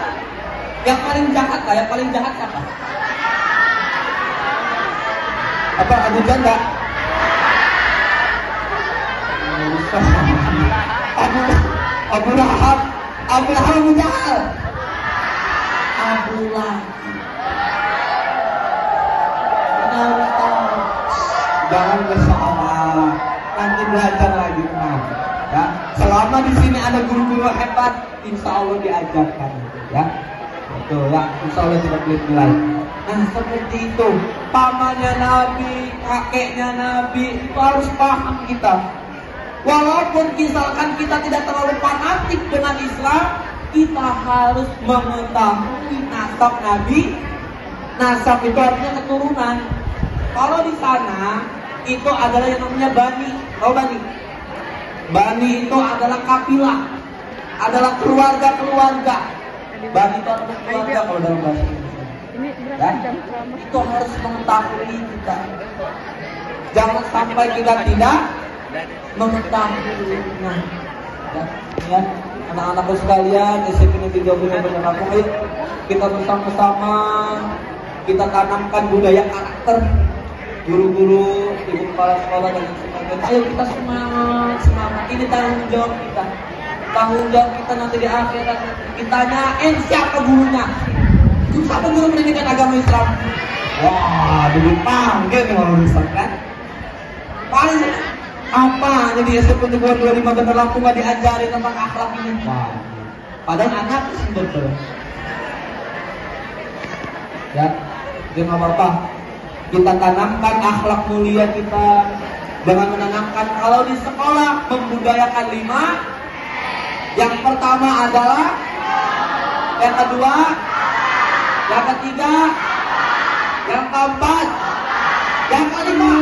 S2: yang paling jahat lah. Yang paling jahat siapa? Apa Abu Janda? Abu Lahab. Abu Lahab, Abu Jahal. Abu Lahab. Kita harus tahu. Jangan bersalah. Nanti belajar lagi ya. Selama di sini ada guru-guru hebat, insya Allah diajarkan ya. Betul ya, insya Allah tidak boleh nilai. Nah seperti itu, pamannya Nabi, kakeknya Nabi, itu harus paham kita. Walaupun misalkan kita tidak terlalu fanatik dengan Islam, kita harus mengetahui nasab Nabi. Nasab itu artinya keturunan. Kalau di sana itu adalah yang namanya Bani. Tahu Bani? Bani itu adalah kabilah, adalah keluarga-keluarga. Bani itu adalah keluarga kalau dalam bahasa Indonesia. Ya? Itu harus mengetahui kita. Jangan sampai kita tidak mengetahuinya. Ya, anak-anakku sekalian, SMP Negeri 20 Kampung, ayo kita bersama-sama kita tanamkan budaya karakter. Guru-guru, ibu kepala sekolah dan sebagainya. Ayo kita semangat. Ini tanggung jawab kita. Tanggung jawab kita nanti di akhirat. Kita tanyain siapa gurunya. Siapa guru pendidikan agama Islam? Wah, dipanggil nih orang Islam kan? Paling apa? Jadi SMP Negeri 25 Bandar Lampung gak diajari tentang akhlak ini. Wah, padahal anak sih betul. Ya, Ya nggak apa-apa. Kita tanamkan akhlak mulia kita dengan menanamkan kalau di sekolah membudayakan 5. Yang pertama adalah, yang kedua, yang ketiga, yang keempat, yang kelima.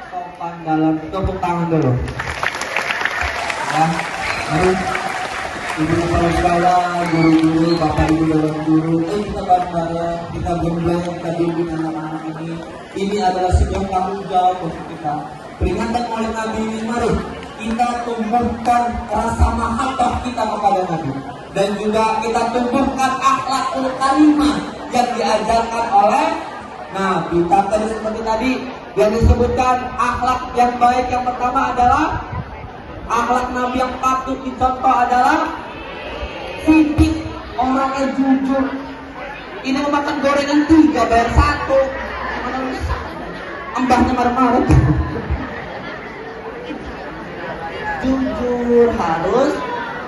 S2: Sopan dalam, tepuk tangan dulu. Ya, mari ibu kepala sekolah, guru-guru, bapak ibu dalam guru, kita bareng-bareng, kita berjuang, kita bimbing anak-anak ini. Ini adalah sebuah tanggung jawab untuk kita. Peringatan oleh Nabi ini, mari kita tumbuhkan rasa mahabbah kita kepada Nabi, dan juga kita tumbuhkan akhlakul karimah yang diajarkan oleh Nabi. Tadi seperti tadi yang disebutkan akhlak yang baik yang pertama adalah akhlak Nabi yang patut dicontoh adalah sidik, orangnya jujur. Ini makan gorengan 3 bayar 1. Embahnya marah-marah. Jujur, harus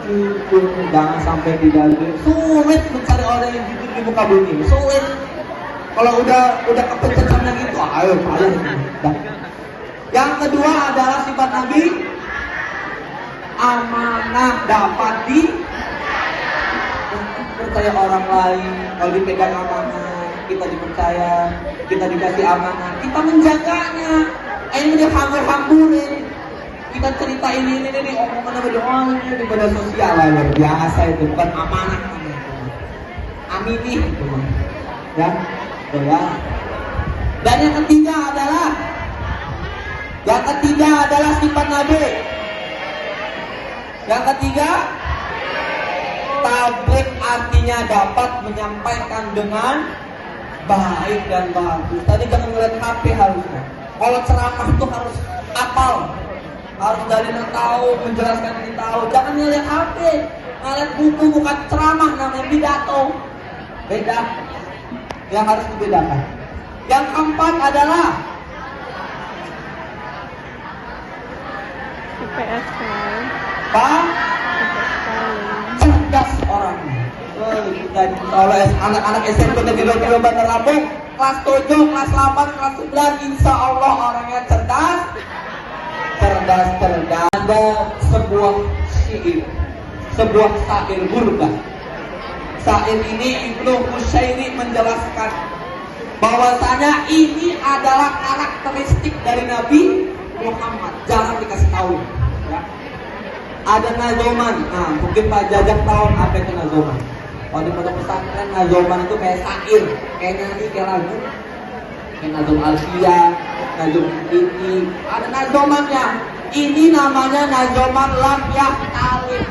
S2: jujur, jangan sampai tidak jujur. Sulit mencari orang yang jujur di muka bumi, sulit. Kalau udah kepencetannya gitu, ayo. Yang kedua adalah sifat Nabi, amanah dapat percaya orang lain. Kalau dipegang amanah, kita dipercaya, kita dikasih amanah, kita menjaganya. Ini dia hambur-hamburin. Kita cerita ini omongan apa di media sosial lah, luar biasa itu, bukan amanah. Amini gitu. Ya, ya. Dan yang ketiga adalah sifat Nabi. Yang ketiga, tabligh artinya dapat menyampaikan dengan baik dan bagus. Tadi jangan ngeliat HP harusnya. Kalau ceramah itu harus apal, harus dari tahu, menjelaskan ini tahu. Jangan ngeliat HP, ngeliat buku, bukan ceramah, namanya pidato. Beda. Yang harus dibedakan. Yang keempat adalah cerdas orangnya. Kalau anak-anak SMP negeri Bandar Lampung kelas 7, kelas 8, kelas 9, insya Allah orangnya cerdas. Ada sebuah syair, sebuah syair burda. Syair ini Ibnu Husairi menjelaskan bahwasanya ini adalah karakteristik dari Nabi Muhammad. Jangan dikasih tahu. Ya. Ada nazoman. Nah, mungkin Pak Jajak tahu apa itu nazoman. Kalau di pondok pesantren, nazoman itu kayak syair, kayak nyanyi, kayak lagu. Kayak nazom alfiyah, nazom ini. Ada nazomannya. Ini namanya nazoman lam yahtalin.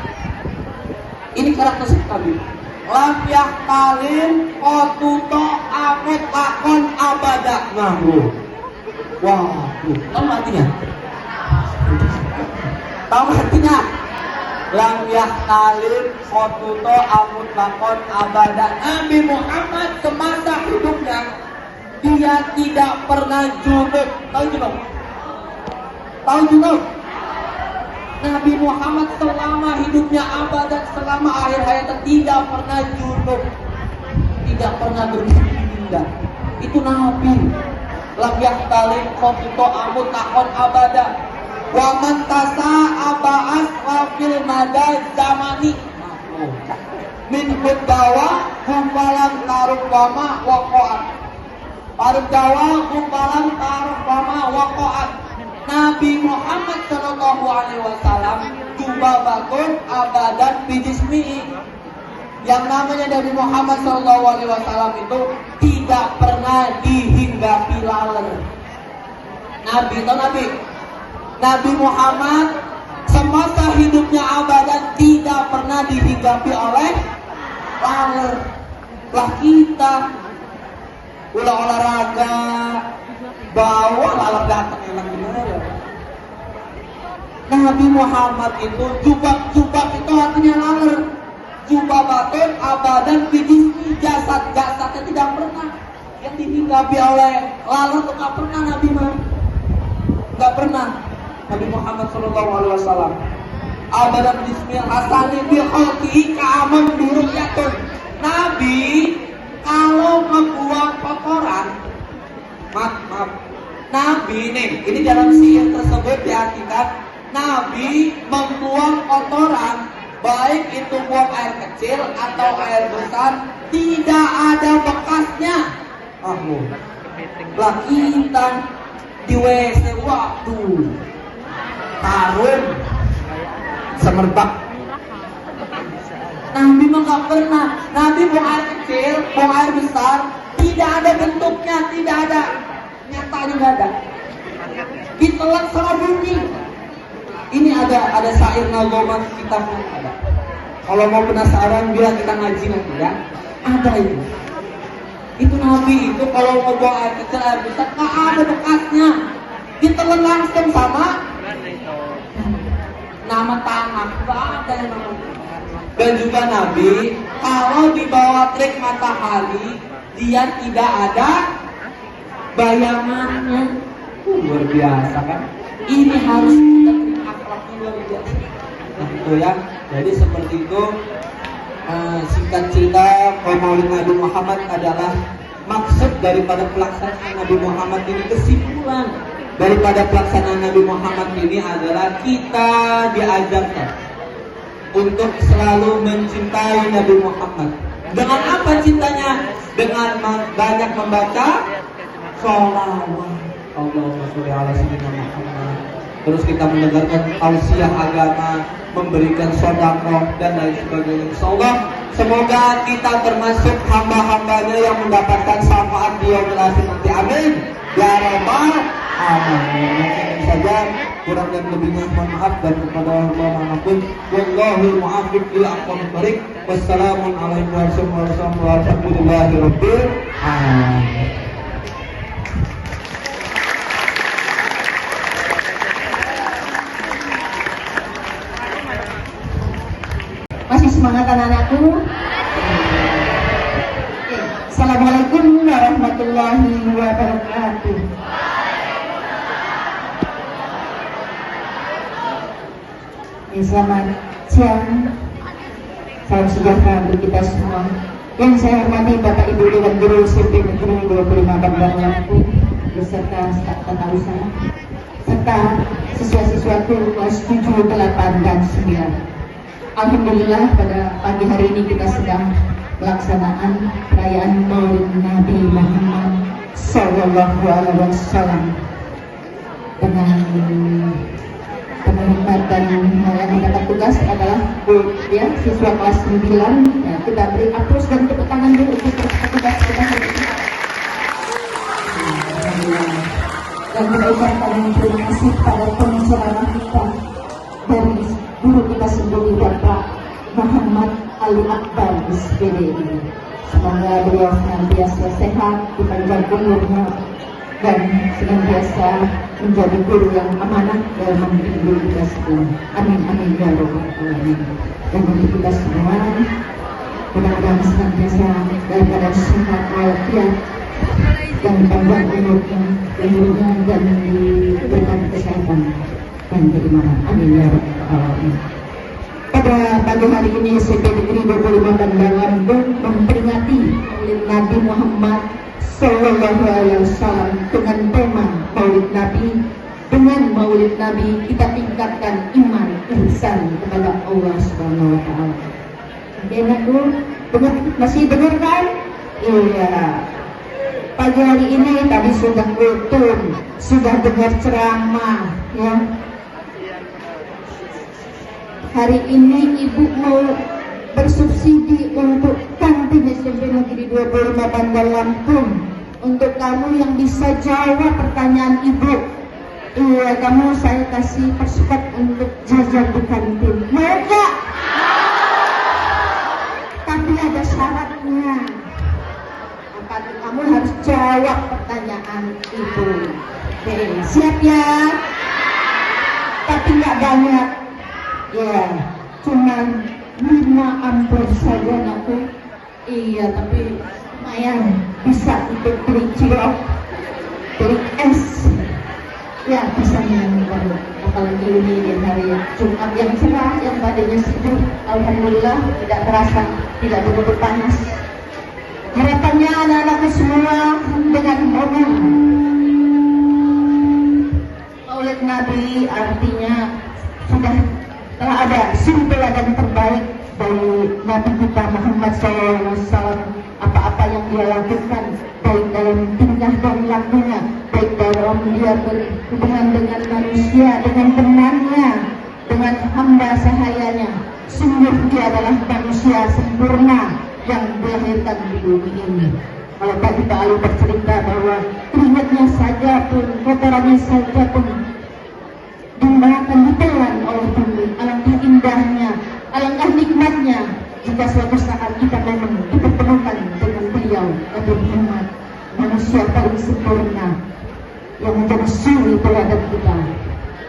S2: Ini karakteristik Nabi. Lam yahtalin kotuto amet lakon abadak. Nah, bro. Wah, tahu artinya? Tahu artinya? Lam yahtalin kotuto amut lakon abadak. Nabi Muhammad semasa hidupnya dia tidak pernah junub. Tahu junub? Tahu junub? Nabi Muhammad selama hidupnya abadan, selama akhir hayatnya tidak pernah junub, tidak pernah berpindah. Itu Nabi. Lam yahtalin kotuto amut lakon abadak. Wa man tasa'aba'as rafil madal zamani min hudawa gumpalan taruk wama wakoat. Taruk dawa gumpalan taruk wama wakoat. Nabi Muhammad Shallallahu Alaihi Wasallam jumpa bakun abadan bijismi. Yang namanya Nabi Muhammad Shallallahu Alaihi Wasallam itu tidak pernah dihinggapi laler. Nabi Muhammad semasa hidupnya abadan tidak pernah dihinggapi oleh laler. Lah kita ulah olahraga bawa laler datang enak gimana ya? Nabi Muhammad itu jubah itu artinya laler. Jubah batun abadan bijismi, jasadnya tidak pernah yang dihinggapi oleh laler. Itu nggak pernah Nabi mah, nggak pernah. Nabi Muhammad Shallallahu Alaihi Wasallam abadan bijismi hasani bi khalqi ka'aman biru'yatun. Nabi kalau membuang kotoran, maaf, Nabi nih, ini dalam syair tersebut diartikan Nabi membuang kotoran, baik itu buang air kecil atau air besar, tidak ada bekasnya. Lah kita di WC waktu tarung semerbak. Nabi mah gak pernah. Nabi buang air kecil, buang air besar, tidak ada bentuknya, tidak ada nyatanya, nggak ada. Ditelan sama bumi. Ini ada syair nagoman kita pun ada. Kalau mau penasaran biar kita ngaji nanti ya. Ada itu. Itu Nabi itu kalau mau buang air kecil, air besar, nggak ada bekasnya. Ditelan langsung sama nama tangan, nggak ada yang namanya. Dan juga Nabi kalau di bawah terik matahari dia tidak ada bayangannya. Luar biasa kan? Ini harus kita beri akhlaknya luar biasa. Nah itu ya. Jadi seperti itu. Singkat cerita, Maulid Nabi Muhammad adalah maksud daripada pelaksanaan Nabi Muhammad ini, kesimpulan daripada pelaksanaan Nabi Muhammad ini adalah kita diajarkan untuk selalu mencintai Nabi Muhammad. Dengan apa cintanya? Dengan banyak membaca sholawat. Allahumma sholli ala sayyidina Muhammad. Terus kita mendengarkan tausiah agama, memberikan sedekah dan lain sebagainya. Insyaallah semoga kita termasuk hamba-hambanya yang mendapatkan syafaat di yaumil akhir nanti. Amin. Ya rabbal alamin. Mungkin saja, kurang dan lebihnya mohon maaf, dan kepada Allah manapun wallahul muwaffiq ila aqwamit thoriq. Wassalamualaikum warahmatullahi wabarakatuh.
S3: Masih semangat anak-anakku? Assalamualaikum warahmatullahi wabarakatuh. Selamat siang, salam sejahtera untuk kita semua. Yang saya hormati Bapak Ibu Dewan Guru SMP Negeri 25 Bandar Lampung beserta staf tata usaha serta siswa-siswa kelas 7, 8, dan 9. Alhamdulillah pada pagi hari ini kita sedang pelaksanaan perayaan Maulid Nabi Muhammad Sallallahu Alaihi Wasallam dengan penghormatan yang mendapat tugas adalah ya, siswa kelas 9. Ya, kita beri aplaus dan tepuk tangan dulu untuk petugas kita hari ini. Dan kita ucapkan terima kasih pada penceramah kita dari guru kita sendiri, Bapak Muhammad Ali Akbar SPD. Semoga beliau senantiasa sehat, dipanjang umurnya, dan senantiasa menjadi guru yang amanah dalam mendidik kita semua. Amin amin ya rabbal alamin. Dan untuk kita semua, mudah-mudahan senantiasa daripada sehat walafiat dan panjang umurnya dan diberikan kesehatan dan keimanan. Amin ya rabbal alamin. Pada pagi hari ini SMP Negeri 25 Bandar Lampung memperingati Maulid Nabi Muhammad Sallallahu Alaihi Wasallam dengan tema Maulid Nabi. Dengan Maulid Nabi kita tingkatkan iman ihsan kepada Allah Subhanahu Wa Taala. Enak tuh, masih dengar kan? Iya. Pagi hari ini tadi sudah kultum, sudah dengar ceramah, ya. Hari ini Ibu mau bersubsidi untuk kantin SMP Negeri 25 Bandar Lampung. Untuk kamu yang bisa jawab pertanyaan Ibu, iya, kamu saya kasih persukat untuk jajan di kantin. Mau gak? Tapi ada syaratnya. Apa tuh? Kamu harus jawab pertanyaan Ibu. Oke, siap ya? Tapi nggak banyak. Ya, cuman 5 ampul saja aku. Iya, tapi lumayan bisa untuk beli cilok, beli es. Ya, bisa minum baru. Apalagi ini di hari Jumat yang cerah, yang badannya sejuk. Alhamdulillah tidak terasa, tidak begitu panas. Harapannya anak-anakku semua dengan umum. Maulid Nabi artinya sudah telah ada suri teladan terbaik dari Nabi kita Muhammad SAW. Apa-apa yang dia lakukan, baik dalam tingkah dan lakunya, baik dalam dia berhubungan dengan manusia, dengan temannya, dengan hamba sahayanya, sungguh dia adalah manusia sempurna yang dilahirkan di bumi ini. Kalau tadi Pak Ali bercerita bahwa keringatnya saja pun, kotorannya saja pun dimakan, ditelan oleh bumi. Alangkah indahnya, alangkah nikmatnya jika suatu saat kita memang dipertemukan dengan beliau, Nabi Muhammad, manusia paling sempurna yang menjadi suri teladan kita.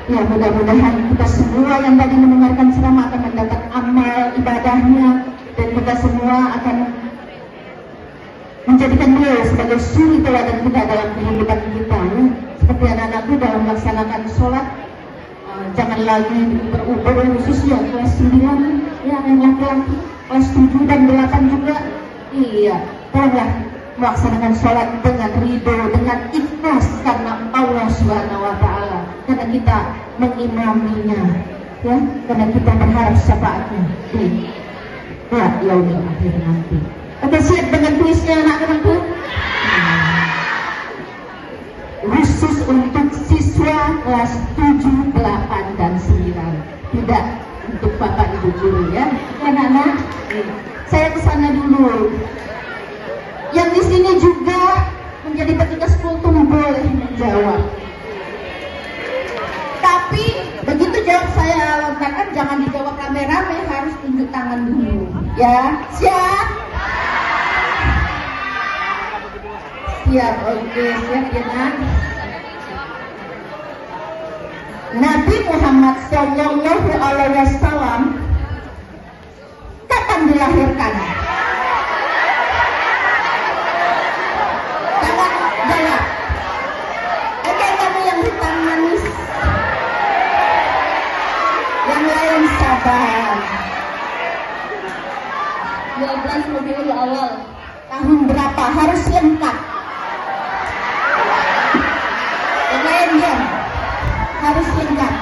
S3: Ya, mudah-mudahan kita semua yang tadi mendengarkan ceramah akan mendapat amal ibadahnya, dan kita semua akan menjadikan beliau sebagai suri teladan kita dalam kehidupan kita, ya. Seperti anak-anakku dalam melaksanakan sholat, jangan lagi berubah, khususnya kelas 9, ya, yang laki-laki, kelas 7 dan 8 juga. Iya, tolonglah melaksanakan sholat dengan ridho, dengan ikhlas karena Allah Subhanahu Wa Taala, karena kita mengimaminya, ya, karena kita berharap syafaatnya di yaumil akhir nanti. Oke, siap dengan tulisnya anak-anakku? Khusus untuk siswa kelas 7, 8, dan 9, tidak untuk bapak ibu guru, ya. Anak-anak, saya kesana dulu. Yang di sini juga menjadi petugas kultum boleh menjawab. Tapi begitu jawab saya lontarkan, jangan dijawab rame-rame, harus tunjuk tangan dulu, ya. Siap? Siap, oke, siap ya, Nak. Nabi Muhammad Sallallahu Alaihi Wasallam kapan dilahirkan? Jawab. Oke, kamu yang hitam manis, yang lain sabar. 12 Rabiul Awal. Tahun berapa? Harus lengkap. Yang lain diam. Harus lengkap.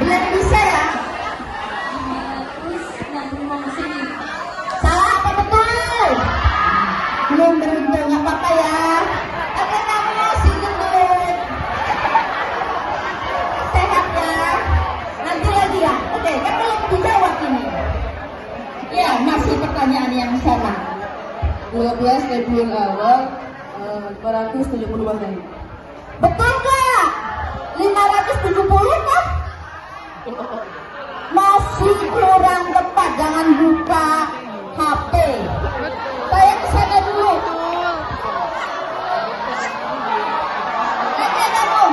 S3: Belum bisa ya? Salah apa betul? Belum beruntung, nggak apa-apa ya. Oke, kamu masih gendut. Sehat ya. Nanti lagi ya. Oke, kan belum dijawab ini. Ya, masih pertanyaan yang sama.
S1: 12 Rabiul Awal 470 Masehi.
S3: Betul nggak? 570 kah? Masih kurang tepat. Jangan buka HP. Saya kesana dulu. Oke, kamu.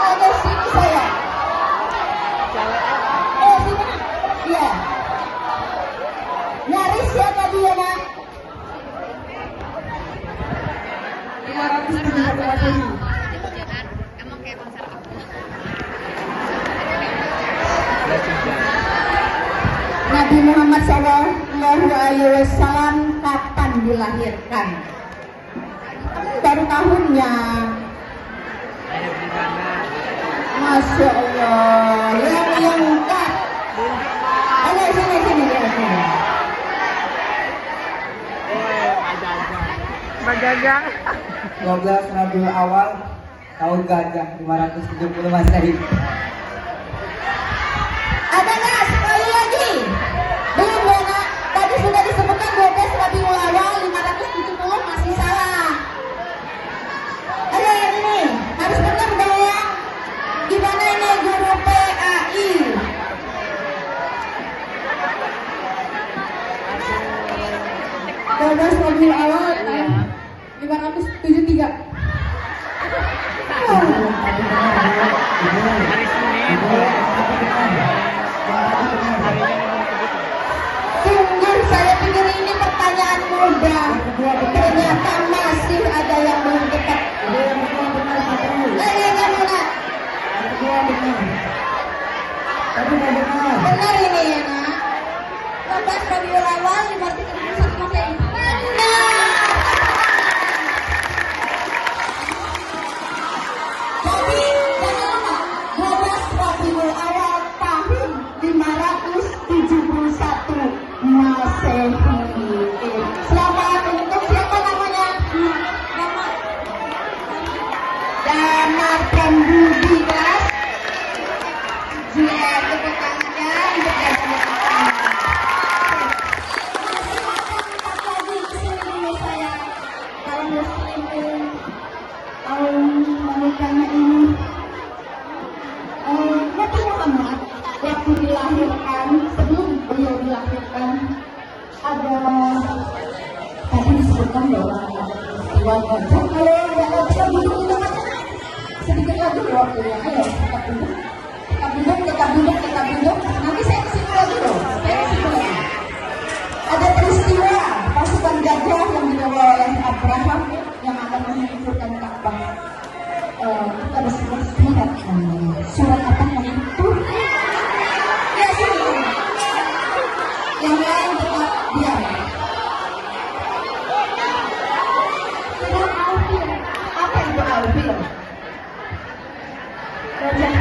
S3: Ada sini saya. Sini. Iya. Nyaris ya tadi ya, Nak.
S1: 570 Masehi.
S3: Nabi Muhammad Sallallahu Alaihi Wasallam kapan dilahirkan? Baru tahunnya. Masya Allah. Yang lengkap. Ayo sini ya, sini.
S1: Magagang.
S4: 12 Rabiul Awal tahun gajah 570 Masehi.
S3: Ada nggak sekali lagi? Belum ya, Nak? Tadi sudah disebutkan 12 Rabiul Awal 570, masih salah. Ada yang ini harus benar dong ya. Gimana ini guru PAI?
S1: Rabiul Awal 573.
S3: Sungguh saya pikir ini pertanyaan mudah. Ternyata masih ada yang belum tepat. Benar ini ya, Nak. 12 Rabiul Awal diartikan dengan satu pakai Jadi jangan lupa 12 Rabiul Awal tahun 571 Masehi. Selamat untuk siapa namanya? Damar Prambudi, guys. Jika tepuk tangannya untuk Damar. Lagi kesini dulu saya kaum muslimin, kaum wanitanya ini. Nabi Muhammad waktu dilahirkan, sebelum beliau dilahirkan, ada tadi disebutkan bahwa ada peristiwa gajah. Kalau nggak bisa duduk di tempatnya, sedikit lagi waktunya. Ayo kita duduk. Nanti saya kesini lagi loh. Ada peristiwa pasukan gajah yang dibawa oleh Abraham yang akan menghancurkan Ka'bah. Itu ada sebuah surat namanya. Surat apa itu? Ya sini. Yang lain tetap diam. Surat Al-Fil. Apa itu Al-Fil? Gajah.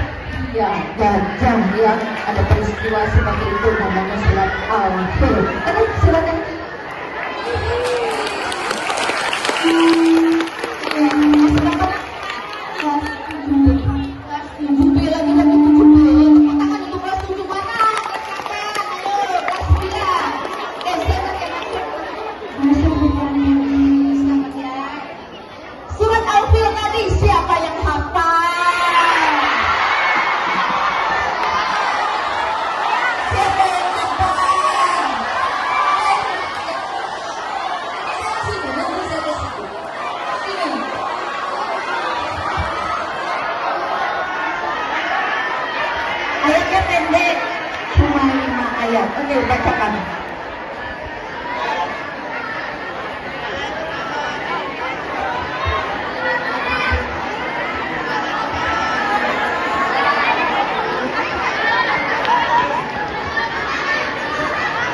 S3: Ya, gajah yang ada peristiwa seperti itu namanya surat Al-Fil. Terus surat yang Surat Al-Fil tadi siapa yang hafal? Siapa yang hafal? Sini, nanti saya ke situ. Sini. Ayatnya pendek, cuma 5 ayat. Oke, bacakan.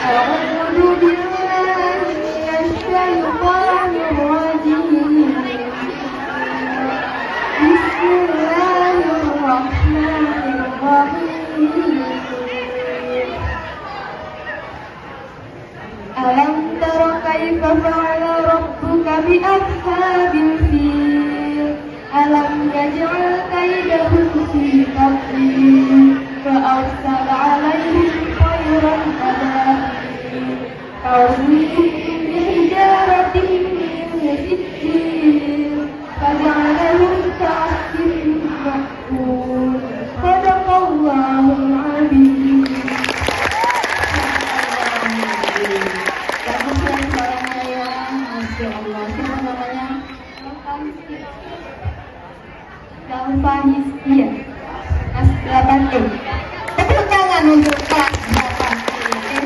S3: أعوذ بالله من الشيطان الرجيم بسم الله الرحمن الرحيم ألم تر كيف فعل ربك بأصحاب الفيل ألم يجعل كيدهم في تضليل فأرسل عليهم طيرا أبابيل ترميهم بحجارة من سجيل فجعلهم كعصف مأكول صدق الله العظيم. Bagus ya suaranya ya, Masya Allah. Siapa namanya? Dalfa Hizkiyah, kelas 8E. Tepuk tangan untuk kelas 8E.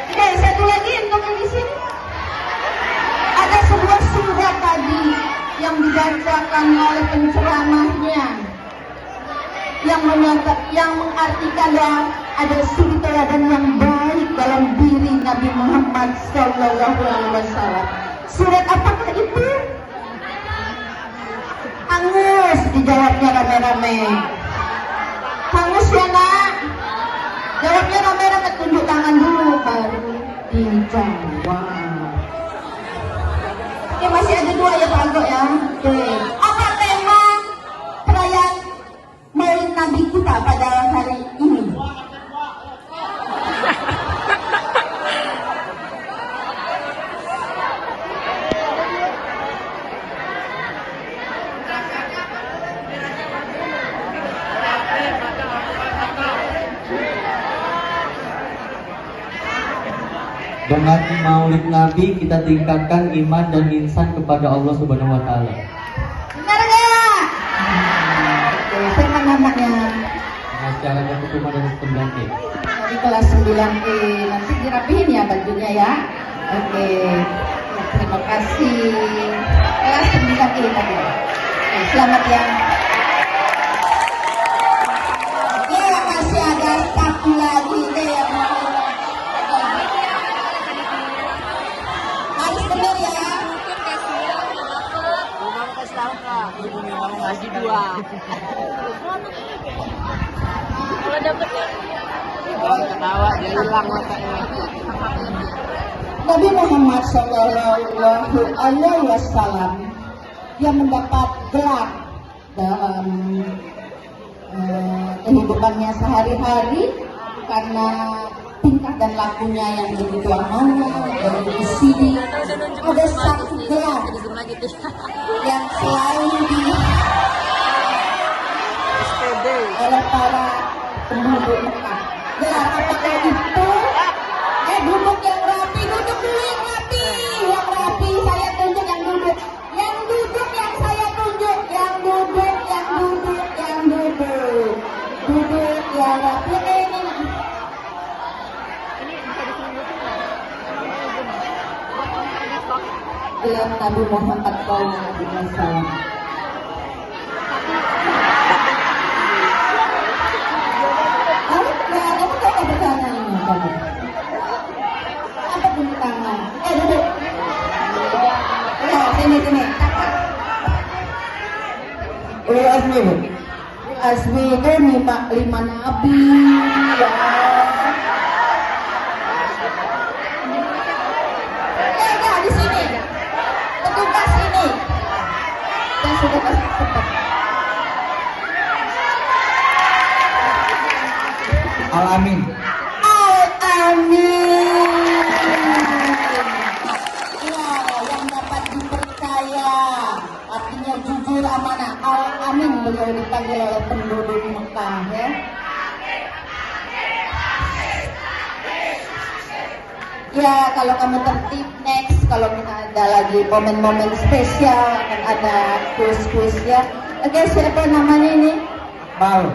S3: Oke, satu lagi untuk yang di sini. Ada sebuah surat tadi yang dibacakan oleh penceramahnya yang mengartikan bahwa ada suri teladan yang baik dalam diri Nabi Muhammad SAW. Surat apakah itu? Hangus, dijawabnya rame-rame. Hangus ya nak? Jawabnya rame-rame, tunjuk tangan dulu baru dijawab. Oke, masih ada 2 ya Pak Algo ya. Oke. Apa tema perayaan Maulid Nabi kita pada hari ini?
S2: Dengan Maulid Nabi kita tingkatkan iman dan insan kepada Allah Subhanahu wa taala.
S3: Benar enggak? Oke, siapa namanya?
S2: Masyarakat Hukum dan Pembangkit.
S3: Dari kelas 9E. Nanti dirapihin ya bajunya ya. Oke. Terima kasih. Kelas 9E tadi. Oke, selamat ya. Ya, masih ada satu lagi bener ya.
S1: Bang kasih tahu kak, ibu memang ngasih 2. Kalau dapetnya, kalau ketawa dia hilang matanya.
S3: Nabi Muhammad Shallallahu Alaihi Wasallam yang mendapat gelar dalam kehidupannya sehari-hari karena tingkah dan lakunya yang begitu amanah dan begitu sini. Ada satu gelar yang selalu di oleh para penduduk Mekah. Gelar apakah itu? Duduk yang rapi, duduk dulu yang rapi, saya tunjuk yang duduk, yang saya tunjuk, yang duduk yang rapi. Ini. Gelar Nabi Muhammad SAW. Kamu kok bertanya ini kamu? Apa bunyi tangan? Duduk. Ya, sini.
S2: Asmi bu.
S3: Asmi itu lima nabi. Ya. Ya, di sini. Petugas ini. Yang sudah kasih cepat.
S2: Al-Amin.
S3: Al-Amin. Ya, yang dapat dipercaya, artinya jujur amanah. Al-Amin beliau dipanggil oleh penduduk Mekah ya. Ya, kalau kamu tertib next, kalau kita ada lagi momen-momen spesial akan ada kuis ya. Oke, siapa namanya ini?
S2: Bal.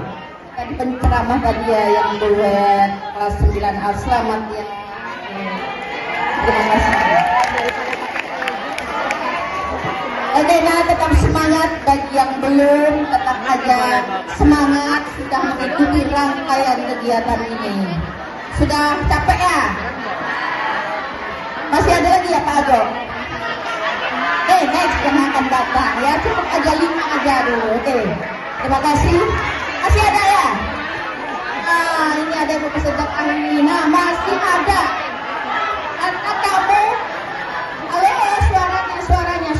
S3: Tadi penceramah tadi ya yang duet kelas 9A, selamat ya. Terima kasih. Oke, nah tetap semangat bagi yang belum, tetap aja semangat sudah mengikuti rangkaian kegiatan ini. Sudah capek ya? Masih ada lagi ya Pak Ago? Next yang akan datang ya, cukup aja 5 aja dulu. Oke, terima kasih. Masih ada ya? Nah, ini ada yang berpesedap ahli. Nah, masih ada. Anak kamu, halo, suaranya.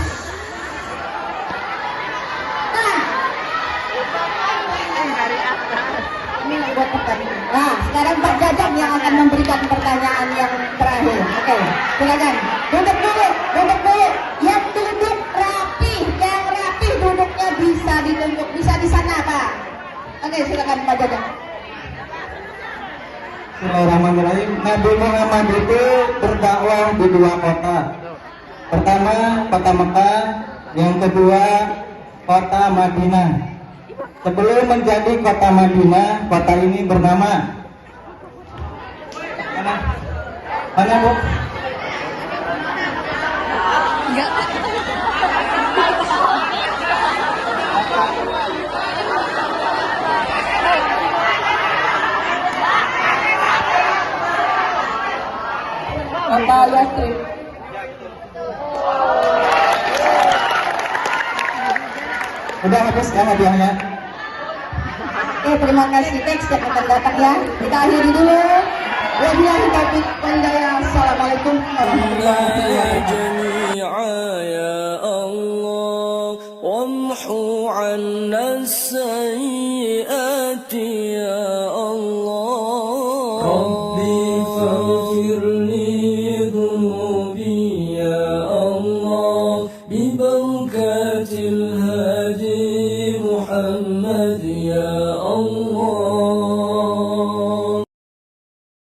S3: Nah, ini buat pertanyaan. Nah, sekarang Pak Jajang yang akan memberikan pertanyaan yang terakhir. Oke, silakan. Duduk dulu. Yang duduk rapi, duduknya bisa ditunjuk, bisa di sana Pak. Oke, silakan Pak Jajang.
S2: Bismillahirrahmanirrahim. Nabi Muhammad itu berdakwah di 2 kota. Pertama kota Mekah, yang kedua kota Madinah. Sebelum menjadi kota Madinah, kota ini bernama mana bu?
S3: Kota Yastrib.
S2: Udah habis ya hadiahnya.
S3: Oke, terima kasih. Next yang akan datang ya. Kita akhiri dulu. Wabillahi taufiq wal hidayah. Assalamualaikum warahmatullahi wabarakatuh.
S5: جميعا يا الله وامحو عنا السيئات يا الله ربي فاغفر لي ذنوبي يا الله ببركات الهادي محمد